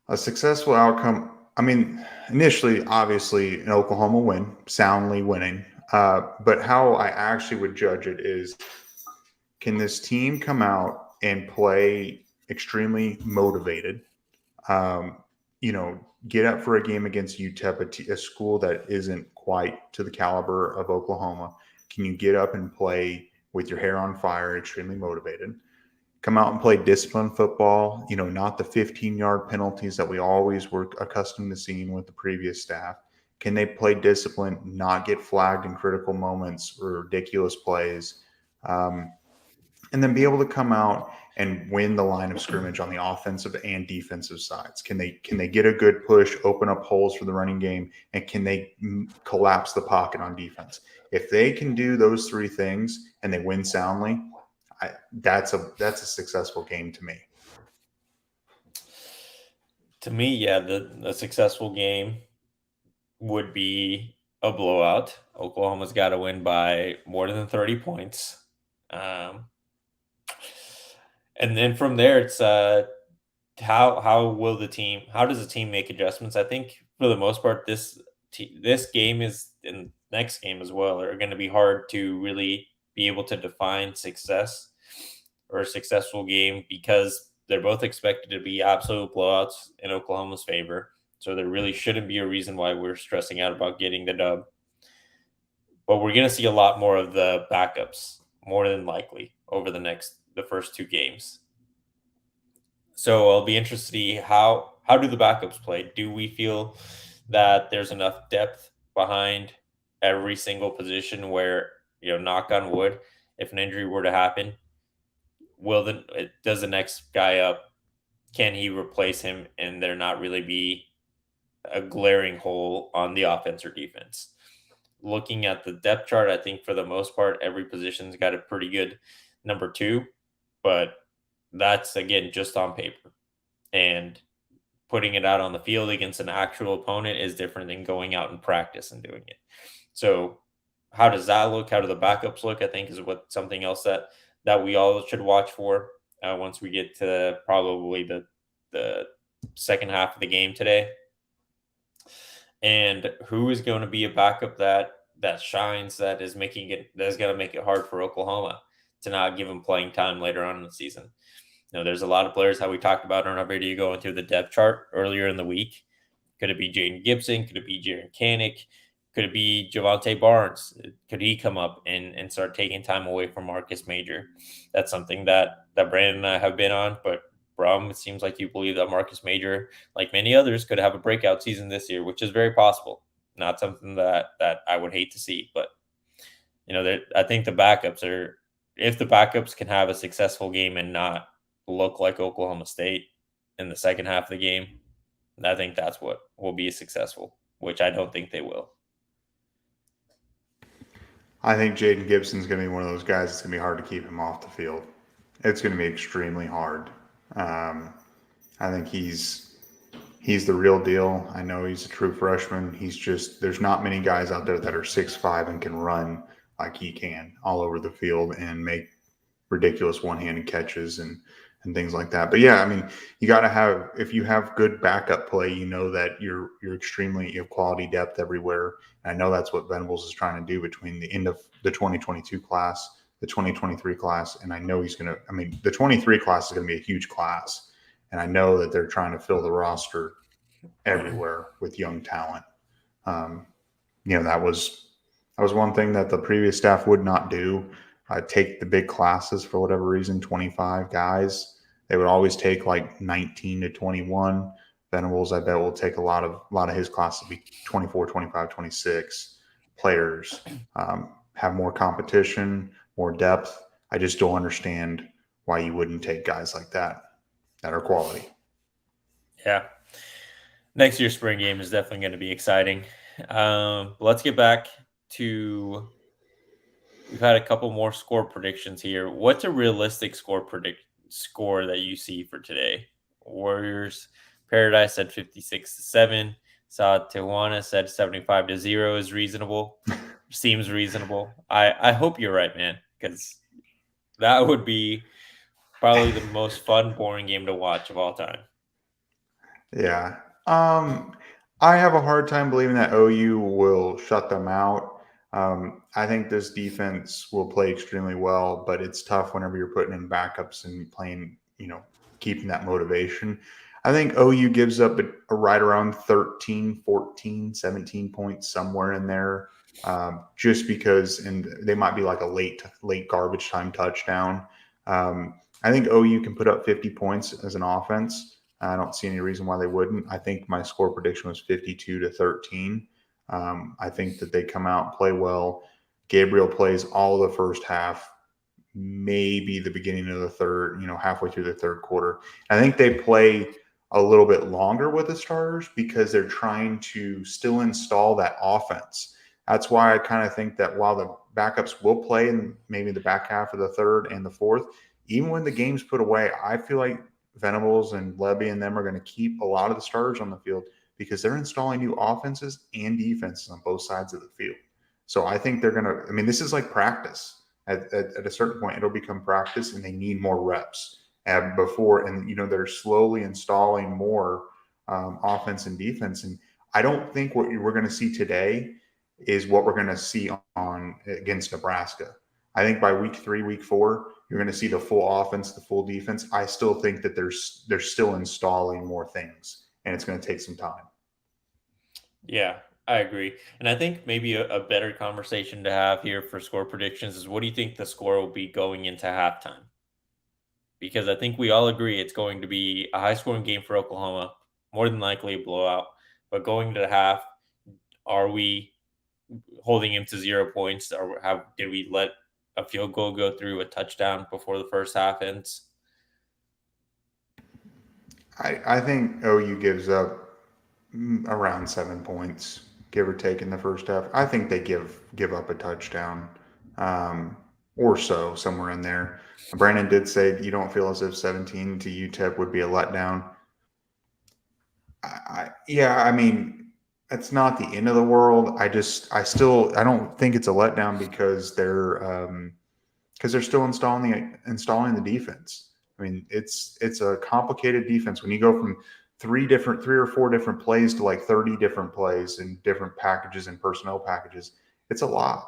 A successful outcome. I mean, initially, obviously, an Oklahoma win, soundly winning. But how I actually would judge it is, can this team come out and play extremely motivated? Get up for a game against UTEP, a school that isn't quite to the caliber of Oklahoma. Can you get up and play with your hair on fire, extremely motivated? Come out and play disciplined football, not the 15-yard penalties that we always were accustomed to seeing with the previous staff. Can they play disciplined, not get flagged in critical moments or ridiculous plays, and then be able to come out and win the line of scrimmage on the offensive and defensive sides? Can they get a good push, open up holes for the running game, and can they collapse the pocket on defense? If they can do those three things and they win soundly, that's a successful game to me. To me, yeah, the successful game would be a blowout. Oklahoma's got to win by more than 30 points. Um, and then from there, it's how does the team make adjustments? I think for the most part, this game is and next game as well are going to be hard to really be able to define success or a successful game because they're both expected to be absolute blowouts in Oklahoma's favor. So there really shouldn't be a reason why we're stressing out about getting the dub. But we're going to see a lot more of the backups, more than likely, over the first two games. So I'll be interested to see how do the backups play? Do we feel that there's enough depth behind every single position where, knock on wood, if an injury were to happen, does the next guy up, can he replace him and there not really be a glaring hole on the offense or defense? Looking at the depth chart, I think for the most part, every position's got a pretty good number two, but that's again just on paper. And putting it out on the field against an actual opponent is different than going out in practice and doing it. So, how does that look? How do the backups look? I think is what something else that we all should watch for once we get to probably the second half of the game today. And who is going to be a backup that shines, that's going to make it hard for Oklahoma to not give him playing time later on in the season. There's a lot of players how we talked about in our video going through the depth chart earlier in the week. Could it be Jaden Gibson? Could it be Jaron Kanik? Could it be Javante Barnes? Could he come up and start taking time away from Marcus Major? That's something that Brandon and I have been on, but Brum, it seems like you believe that Marcus Major, like many others, could have a breakout season this year, which is very possible. Not something that I would hate to see, but I think the backups are, if the backups can have a successful game and not look like Oklahoma State in the second half of the game, I think that's what will be successful, which I don't think they will. I think Jaden Gibson's going to be one of those guys that's going to be hard to keep him off the field. It's going to be extremely hard. I think he's the real deal. I know he's a true freshman. There's not many guys out there that are 6'5" and can run like he can all over the field and make ridiculous one-handed catches and things like that. But yeah, I mean, you got to have, if you have good backup play, that you have quality depth everywhere. And I know that's what Venables is trying to do between the end of the 2022 class, the 2023 class. And I know the 23 class is going to be a huge class. And I know that they're trying to fill the roster everywhere with young talent. That was one thing that the previous staff would not do. Take the big classes for whatever reason, 25 guys. They would always take like 19 to 21. Venables, I bet, will take a lot of his classes to be 24, 25, 26 players. Have more competition, more depth. I just don't understand why you wouldn't take guys like that are quality. Yeah. Next year's spring game is definitely going to be exciting. Let's get back to, we've had a couple more score predictions here. What's a realistic score that you see for today? Warriors Paradise said 56-7. Saw Tijuana said 75-0 is reasonable. Seems reasonable. I hope you're right, man, because that would be probably the most fun, boring game to watch of all time. Yeah. I have a hard time believing that OU will shut them out. I think this defense will play extremely well, but it's tough whenever you're putting in backups and playing, keeping that motivation. I think OU gives up a right around 13, 14, 17 points, somewhere in there, just because, and they might be like a late garbage time touchdown. I think OU can put up 50 points as an offense. I don't see any reason why they wouldn't. I think my score prediction was 52-13. I think that they come out and play well. Gabriel plays all the first half, maybe the beginning of the third, halfway through the third quarter. I think they play a little bit longer with the starters because they're trying to still install that offense. That's why I kind of think that while the backups will play in maybe the back half of the third and the fourth, even when the game's put away, I feel like Venables and Levy and them are going to keep a lot of the starters on the field because they're installing new offenses and defenses on both sides of the field. So I think they're going to, I mean, this is like practice. At a certain point, it'll become practice and they need more reps before. And, they're slowly installing more offense and defense. And I don't think what we're going to see today is what we're going to see on against Nebraska. I think by week 3, week 4, you're going to see the full offense, the full defense. I still think that they're still installing more things, and it's going to take some time. Yeah, I agree. And I think maybe a better conversation to have here for score predictions is what do you think the score will be going into halftime? Because I think we all agree it's going to be a high scoring game for Oklahoma, more than likely a blowout. But going to the half, are we holding him to 0 points, or did we let a field goal go through, a touchdown before the first half ends? I think OU gives up around 7 points, give or take, in the first half. I think they give up a touchdown or so, somewhere in there. Brandon did say you don't feel as if 17 to UTEP would be a letdown. Yeah, I mean, it's not the end of the world. I don't think it's a letdown because they're still installing the defense. I mean, it's a complicated defense when you go from three or four different plays to like 30 different plays and different packages and personnel packages. It's a lot.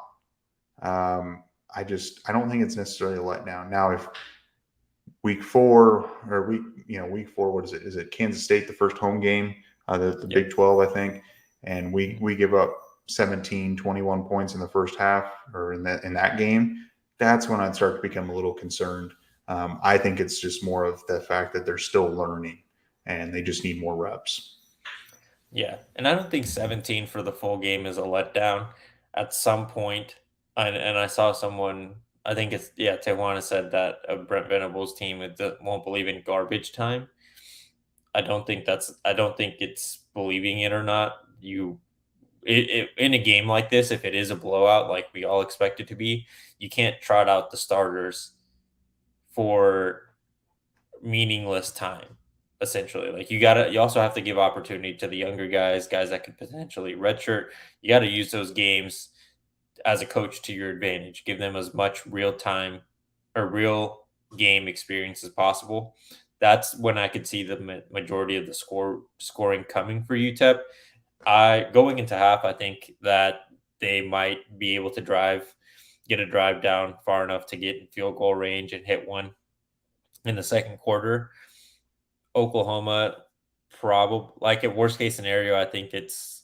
I don't think it's necessarily a letdown. Now, if week 4 or week 4, what is it? Is it Kansas State, the first home game, the Yep. Big 12, I think, and we give up 17, 21 points in the first half or in that game, that's when I'd start to become a little concerned. I think it's just more of the fact that they're still learning and they just need more reps. Yeah, and I don't think 17 for the full game is a letdown. At some point, and I saw someone, I think it's, yeah, Tijuana said that a Brent Venables team won't believe in garbage time. I don't think it's believing it or not. In a game like this, if it is a blowout, like we all expect it to be, you can't trot out the starters for meaningless time, essentially. Like you also have to give opportunity to the younger guys that could potentially redshirt. You got to use those games as a coach to your advantage. Give them as much real time or real game experience as possible. That's when I could see the majority of the scoring coming for UTEP. Going into half, I think that they might be able to get a drive down far enough to get in field goal range and hit one in the second quarter. Oklahoma, probably, like, at worst case scenario, I think it's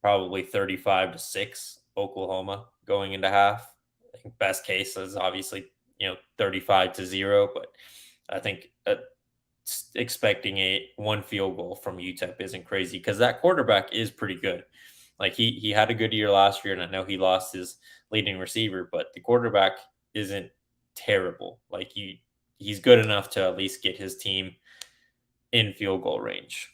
probably 35-6 Oklahoma going into half. I think best case is obviously 35-0, but I think expecting a one field goal from UTEP isn't crazy because that quarterback is pretty good. Like he had a good year last year, and I know he lost his leading receiver, but the quarterback isn't terrible. Like he's good enough to at least get his team in field goal range.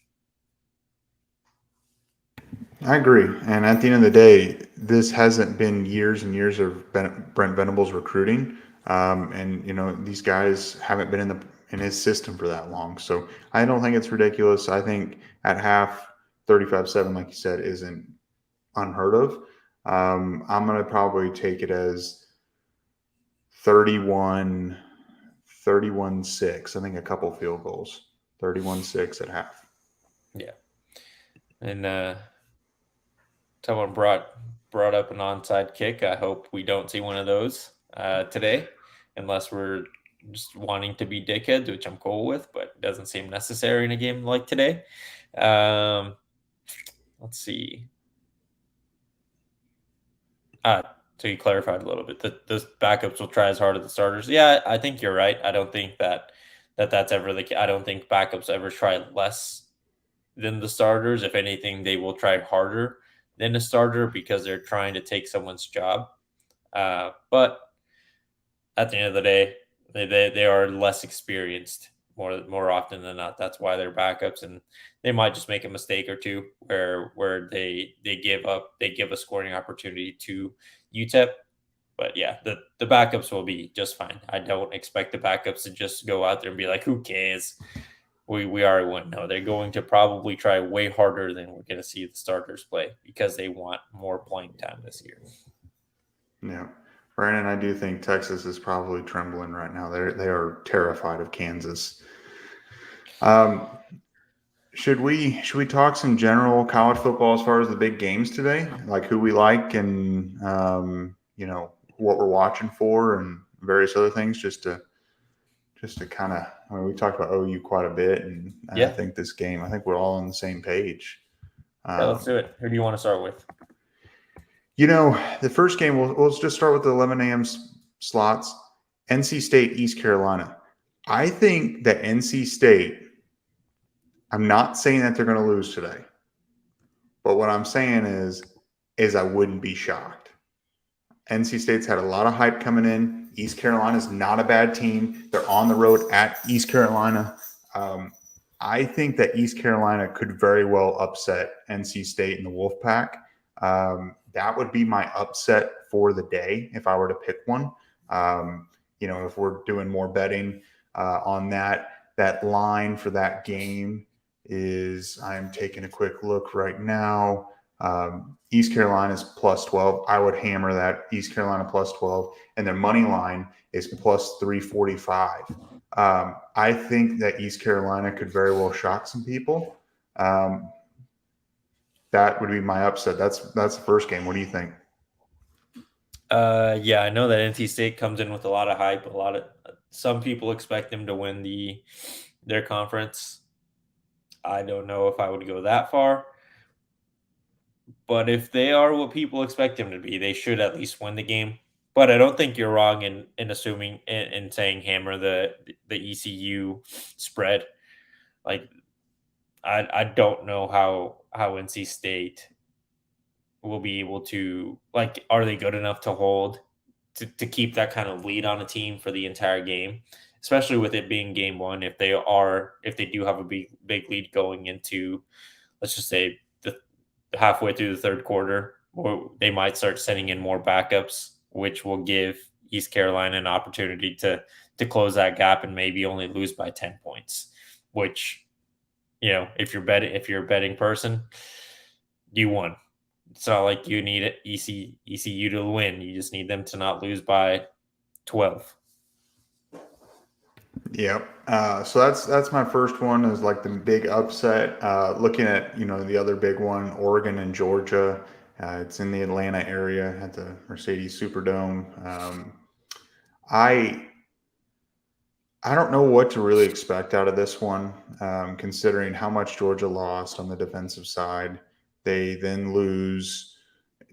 I agree. And at the end of the day, this hasn't been years and years of Brent Venables recruiting. And these guys haven't been in his system for that long. So I don't think it's ridiculous. I think at half, 35-7, like you said, isn't unheard of. I'm going to probably take it as 31-6. I think a couple field goals. 31-6 at half. Yeah. And someone brought up an onside kick. I hope we don't see one of those today, unless we're just wanting to be dickheads, which I'm cool with, but it doesn't seem necessary in a game like today. Let's see. So you clarified a little bit that the backups will try as hard as the starters. Yeah, I think you're right. I don't think that's ever I don't think backups ever try less than the starters. If anything, they will try harder than a starter because they're trying to take someone's job. But at the end of the day, they are less experienced more often than not. That's why they're backups, and they might just make a mistake or two where they give a scoring opportunity to UTEP. But yeah, the backups will be just fine. I don't expect the backups to just go out there and be like, who cares? We already went. No, they're going to probably try way harder than we're going to see the starters play because they want more playing time this year. Yeah. Brandon, I do think Texas is probably trembling right now. They are terrified of Kansas. Should we talk some general college football as far as the big games today, like who we like and what we're watching for and various other things, just to kind of. I mean, we talked about OU quite a bit, and I Yeah, think this game. I think we're all on the same page. yeah, let's Um, do it. Who do you want to start with? the first game. We'll just start with the 11 a.m. slots. NC State, East Carolina. I think that NC State. I'm not saying that they're going to lose today. But what I'm saying is I wouldn't be shocked. NC State's had a lot of hype coming in. East Carolina's not a bad team. They're on the road at East Carolina. I think that East Carolina could very well upset NC State in the Wolfpack. That would be my upset for the day if I were to pick one. If we're doing more betting on that line for that game is I'm taking a quick look right now. East Carolina's plus 12. I would hammer that East Carolina plus 12. And their money line is plus 345. I think that East Carolina could very well shock some people. That would be my upset. That's the first game. What do you think? Yeah, I know that NC State comes in with a lot of hype. Some people expect them to win their conference. I don't know if I would go that far, but if they are what people expect them to be, they should at least win the game. But I don't think you're wrong in assuming in saying hammer the ECU spread. Like I don't know how NC State will be able to, like, are they good enough to hold to keep that kind of lead on a team for the entire game, especially with it being game one. If they do have a big lead going into, let's just say, the halfway through the third quarter, or they might start sending in more backups, which will give East Carolina an opportunity to close that gap and maybe only lose by 10 points, which, if you're a betting person, you won. It's not like you need ECU to win. You just need them to not lose by 12. Yep. So that's my first one is like the big upset. Looking at the other big one, Oregon and Georgia. It's in the Atlanta area at the Mercedes Superdome. I I don't know what to really expect out of this one, considering how much Georgia lost on the defensive side. They then lose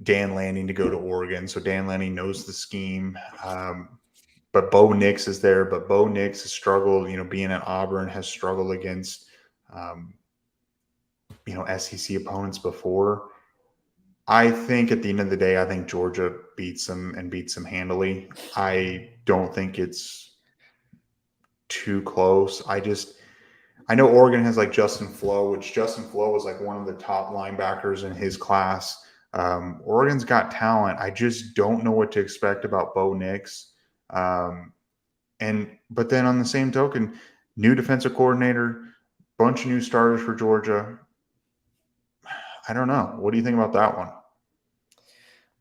Dan Lanning to go to Oregon, so Dan Lanning knows the scheme. But Bo Nix is there, but Bo Nix has struggled. Being at Auburn has struggled against um, SEC opponents before. I think at the end of the day, I think Georgia beats them and beats them handily. I don't think it's too close. I know Oregon has like Justin Flo, which Justin Flo was like one of the top linebackers in his class. Oregon's got talent. I just don't know what to expect about Bo Nix. But then on the same token, new defensive coordinator, bunch of new starters for Georgia. I don't know. What do you think about that one?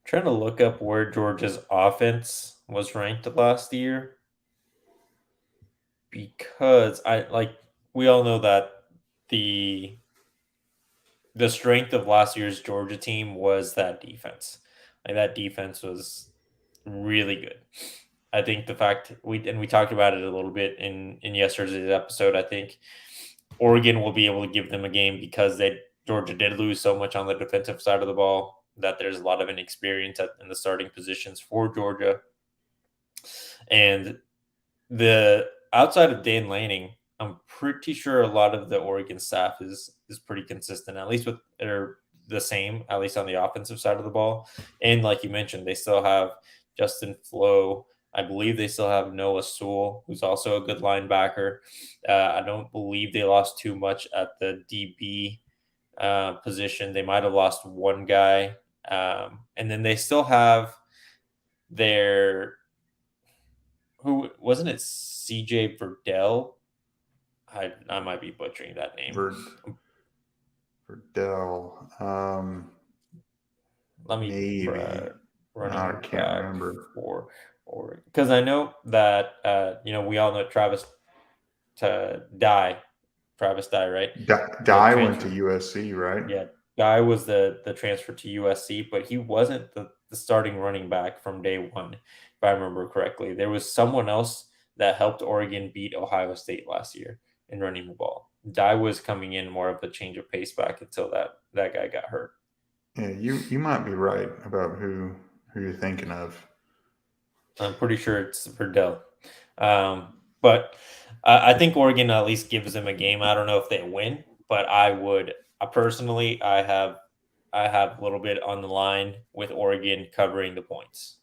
Trying to look up where Georgia's offense was ranked last year, because we all know that the the strength of last year's Georgia team was that defense. Like, that defense was really good. I think the fact we talked about it a little bit in yesterday's episode. I think Oregon will be able to give them a game because Georgia did lose so much on the defensive side of the ball that there's a lot of inexperience in the starting positions for Georgia. And the outside of Dan Lanning, I'm pretty sure a lot of the Oregon staff is pretty consistent, at least they're the same, at least on the offensive side of the ball. And like you mentioned, they still have Justin Flo. I believe they still have Noah Sewell, who's also a good linebacker. I don't believe they lost too much at the DB position. They might have lost one guy. And then they still have their who wasn't it CJ Verdell? I might be butchering that name. For Dell. Let me Maybe. I running can't back remember. for or because I know that we all know Travis Travis Dye, right? The Dye went to transfer. USC, right? Yeah, Guy was the transfer to USC, but he wasn't the starting running back from day one, if I remember correctly. There was someone else that helped Oregon beat Ohio State last year in running the ball. Dye was coming in more of a change of pace back until that guy got hurt. Yeah, you might be right about who you're thinking of. I'm pretty sure it's Verdell. But I think Oregon at least gives them a game. I don't know if they win, but I would personally I have a little bit on the line with Oregon covering the points.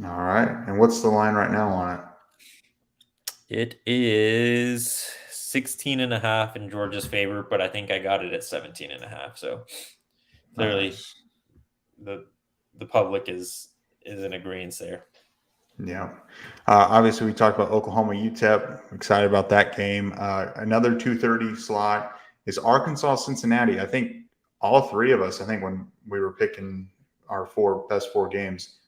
All right. And what's the line right now on it? It is 16 and a half in Georgia's favor, but I think I got it at 17 and a half. So clearly Nice. the the public is in agreement there. Yeah. Obviously, we talked about Oklahoma UTEP. Excited about that game. Another 2:30 slot is Arkansas Cincinnati. I think all three of us. I think when we were picking our best four games,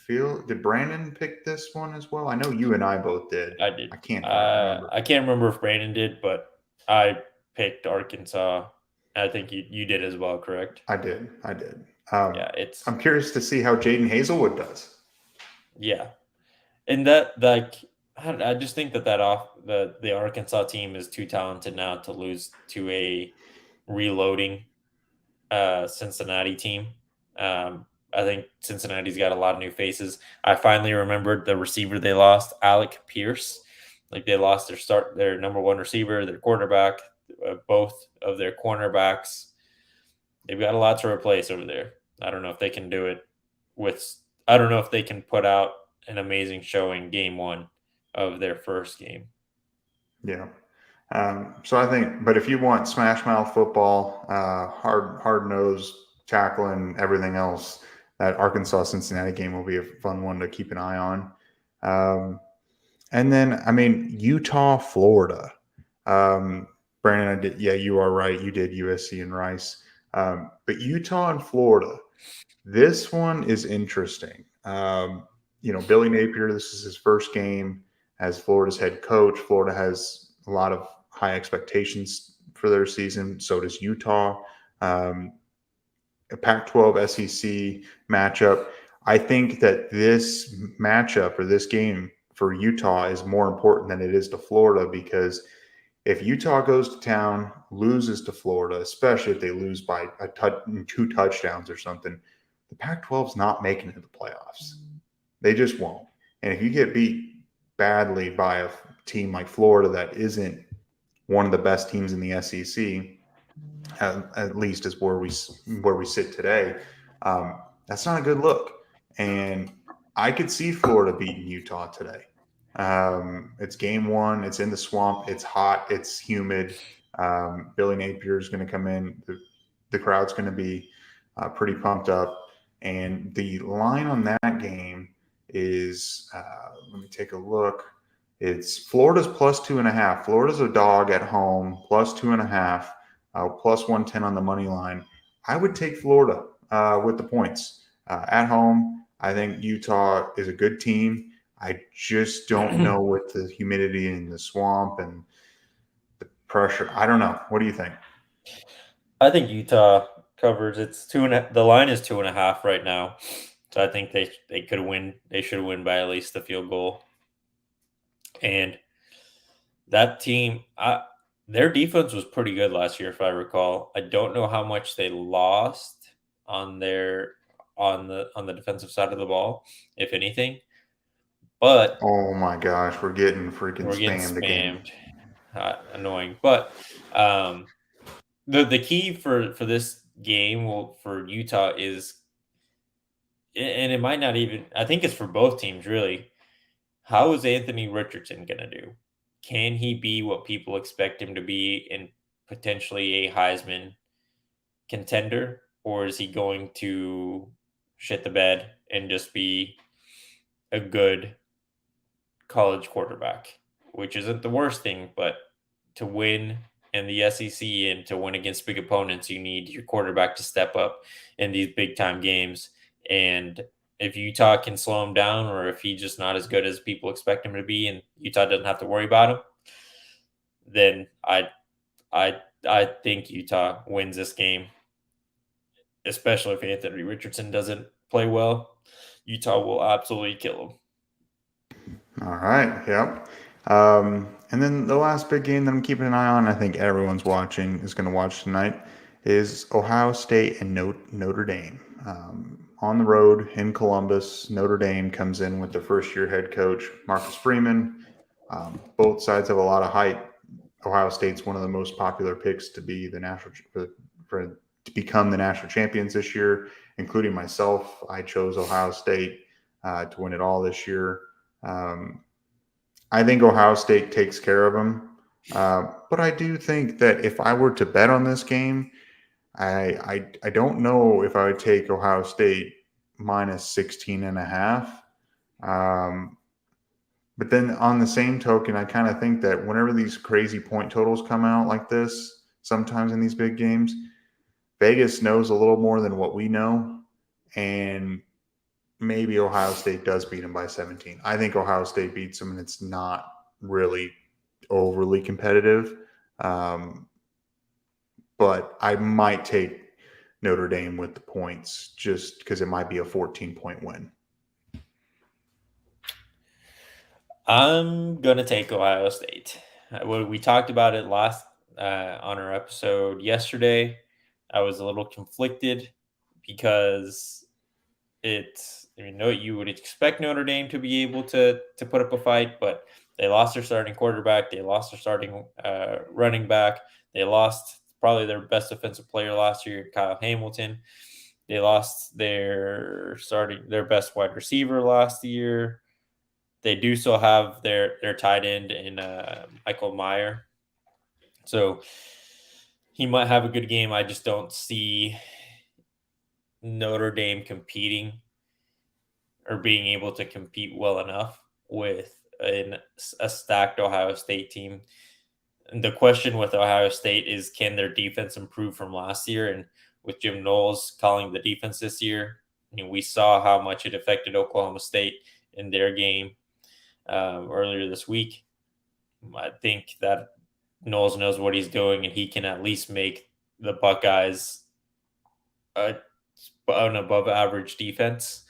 did Brandon pick this one as well? I know you and I both did. I did. I can't quite remember. I can't remember if Brandon did, but I picked Arkansas. I think you did as well, correct? I did. I did. Yeah, it's I'm curious to see how Jaden Hazelwood does. yeah, and that like I just think that the Arkansas team is too talented now to lose to a reloading Cincinnati team. I think Cincinnati's got a lot of new faces. I finally remembered the receiver they lost, Alec Pierce. Like they lost their number one receiver, their quarterback, both of their cornerbacks. They've got a lot to replace over there. I don't know if they can do it with. I don't know if they can put out an amazing showing game one of their first game. Yeah. So I think, but if you want smash mouth football, hard nosed tackling, everything else, that Arkansas Cincinnati game will be a fun one to keep an eye on. And then, I mean, Utah, Florida. Um, Brandon, I did. Yeah, you are right. You did USC and Rice. But Utah and Florida, this one is interesting. Billy Napier, this is his first game as Florida's head coach. Florida has a lot of high expectations for their season. So does Utah. A Pac-12 SEC matchup. I think that this matchup or this game for Utah is more important than it is to Florida because if Utah goes to town, loses to Florida, especially if they lose by two touchdowns or something, the Pac-12 is not making it to the playoffs. They just won't. And if you get beat badly by a team like Florida that isn't one of the best teams in the SEC, at least is where we sit today, that's not a good look. And I could see Florida beating Utah today. It's game one. It's in the swamp. It's hot. It's humid. Billy Napier is going to come in. The crowd's going to be pretty pumped up. And the line on that game is, let me take a look. It's Florida's plus 2.5. Florida's a dog at home, plus 2.5, plus 110 on the money line. I would take Florida with the points. At home, I think Utah is a good team. I just don't know with the humidity in the swamp and the pressure. I don't know. What do you think? I think Utah covers. It's the line is 2.5 right now, so I think they could win. They should win by at least a field goal. And that team, their defense was pretty good last year, if I recall. I don't know how much they lost on the defensive side of the ball, if anything. But Oh my gosh, we're getting freaking we're getting spammed again. spammed. Annoying. But um, the key for this game for Utah is, and it might not even. I think it's for both teams really. How is Anthony Richardson going to do? Can he be what people expect him to be and potentially a Heisman contender, or is he going to shit the bed and just be a good college quarterback, which isn't the worst thing, but to win in the SEC and to win against big opponents, you need your quarterback to step up in these big time games. And if Utah can slow him down, or if he's just not as good as people expect him to be, and Utah doesn't have to worry about him, then I think Utah wins this game, especially if Anthony Richardson doesn't play well. Utah will absolutely kill him. All right. Yep. And then the last big game that I'm keeping an eye on, I think everyone's watching is going to watch tonight, is Ohio State and Notre Dame. On the road in Columbus, Notre Dame comes in with the first-year head coach, Marcus Freeman. Both sides have a lot of hype. Ohio State's one of the most popular picks to be the to become the national champions this year, including myself. I chose Ohio State to win it all this year. I think Ohio State takes care of them. But I do think that if I were to bet on this game, I don't know if I would take Ohio State minus 16.5. But then on the same token, I kind of think that whenever these crazy point totals come out like this, sometimes in these big games, Vegas knows a little more than what we know. And maybe Ohio State does beat them by 17. I think Ohio State beats them, and it's not really overly competitive. But I might take Notre Dame with the points just because it might be a 14-point win. I'm gonna take Ohio State. We talked about it last on our episode yesterday. I was a little conflicted because you would expect Notre Dame to be able to put up a fight, but they lost their starting quarterback, they lost their starting running back, they lost probably their best defensive player last year, Kyle Hamilton. They lost their best wide receiver last year. They do still have their tight end in Michael Meyer, so he might have a good game. I just don't see Notre Dame competing or being able to compete well enough with a stacked Ohio State team. And the question with Ohio State is, can their defense improve from last year? And with Jim Knowles calling the defense this year, we saw how much it affected Oklahoma State in their game earlier this week. I think that Knowles knows what he's doing, and he can at least make the Buckeyes an above average defense,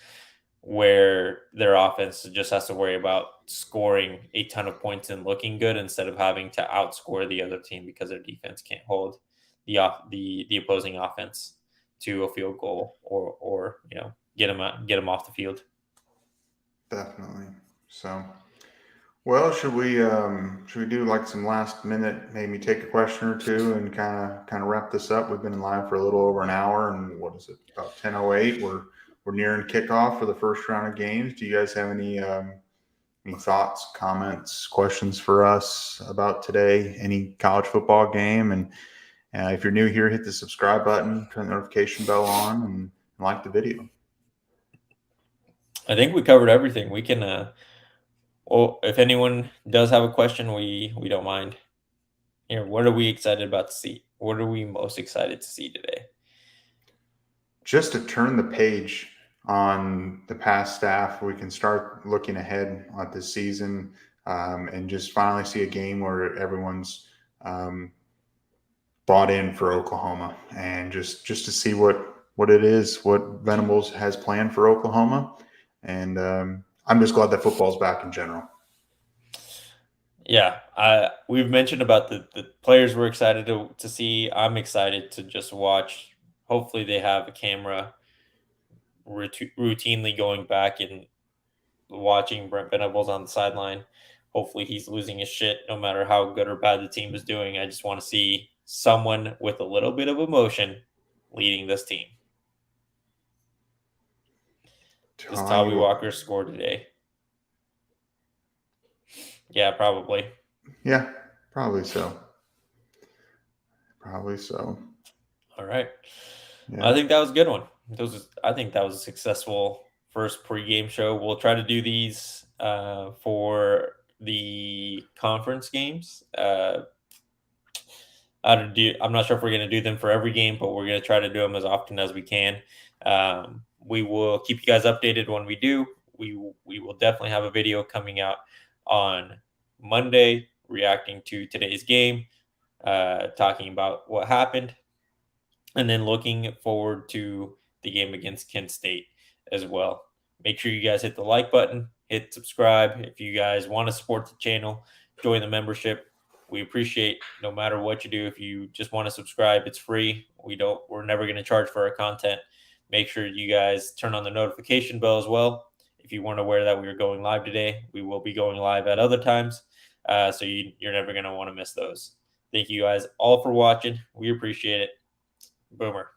where their offense just has to worry about scoring a ton of points and looking good instead of having to outscore the other team because their defense can't hold the opposing offense to a field goal or get them off the field. Definitely. So, well, should we do like some last minute, maybe take a question or two and kind of wrap this up? We've been in live for a little over an hour, and what is it, about 10:08? We're nearing kickoff for the first round of games. Do you guys have any thoughts, comments, questions for us about today? Any college football game? And if you're new here, hit the subscribe button, turn the notification bell on, and like the video. I think we covered everything. We can. Well, if anyone does have a question, we don't mind. What are we excited about to see? What are we most excited to see today? Just to turn the page on the past staff, we can start looking ahead at this season and just finally see a game where everyone's bought in for Oklahoma, and just to see what it is, what Venables has planned for Oklahoma. And I'm just glad that football's back in general. Yeah, we've mentioned about the players we're excited to see. I'm excited to just watch. Hopefully they have a camera routinely going back and watching Brent Venables on the sideline. Hopefully he's losing his shit no matter how good or bad the team is doing. I just want to see someone with a little bit of emotion leading this team. Does Tommy Walker score today? Yeah, probably. Yeah, probably so. Probably so. All right. Yeah. I think that was a good one. I think that was a successful first pregame show. We'll try to do these for the conference games. I'm not sure if we're going to do them for every game, but we're going to try to do them as often as we can. We will keep you guys updated when we do. We will definitely have a video coming out on Monday reacting to today's game, talking about what happened, and then looking forward to the game against Kent State as well. Make sure you guys hit the like button, hit subscribe. If you guys want to support the channel, join the membership. We appreciate no matter what you do. If you just want to subscribe, it's free. We're never going to charge for our content. Make sure you guys turn on the notification bell as well. If you weren't aware that we were going live today, we will be going live at other times. So you're never going to want to miss those. Thank you guys all for watching. We appreciate it. Boomer.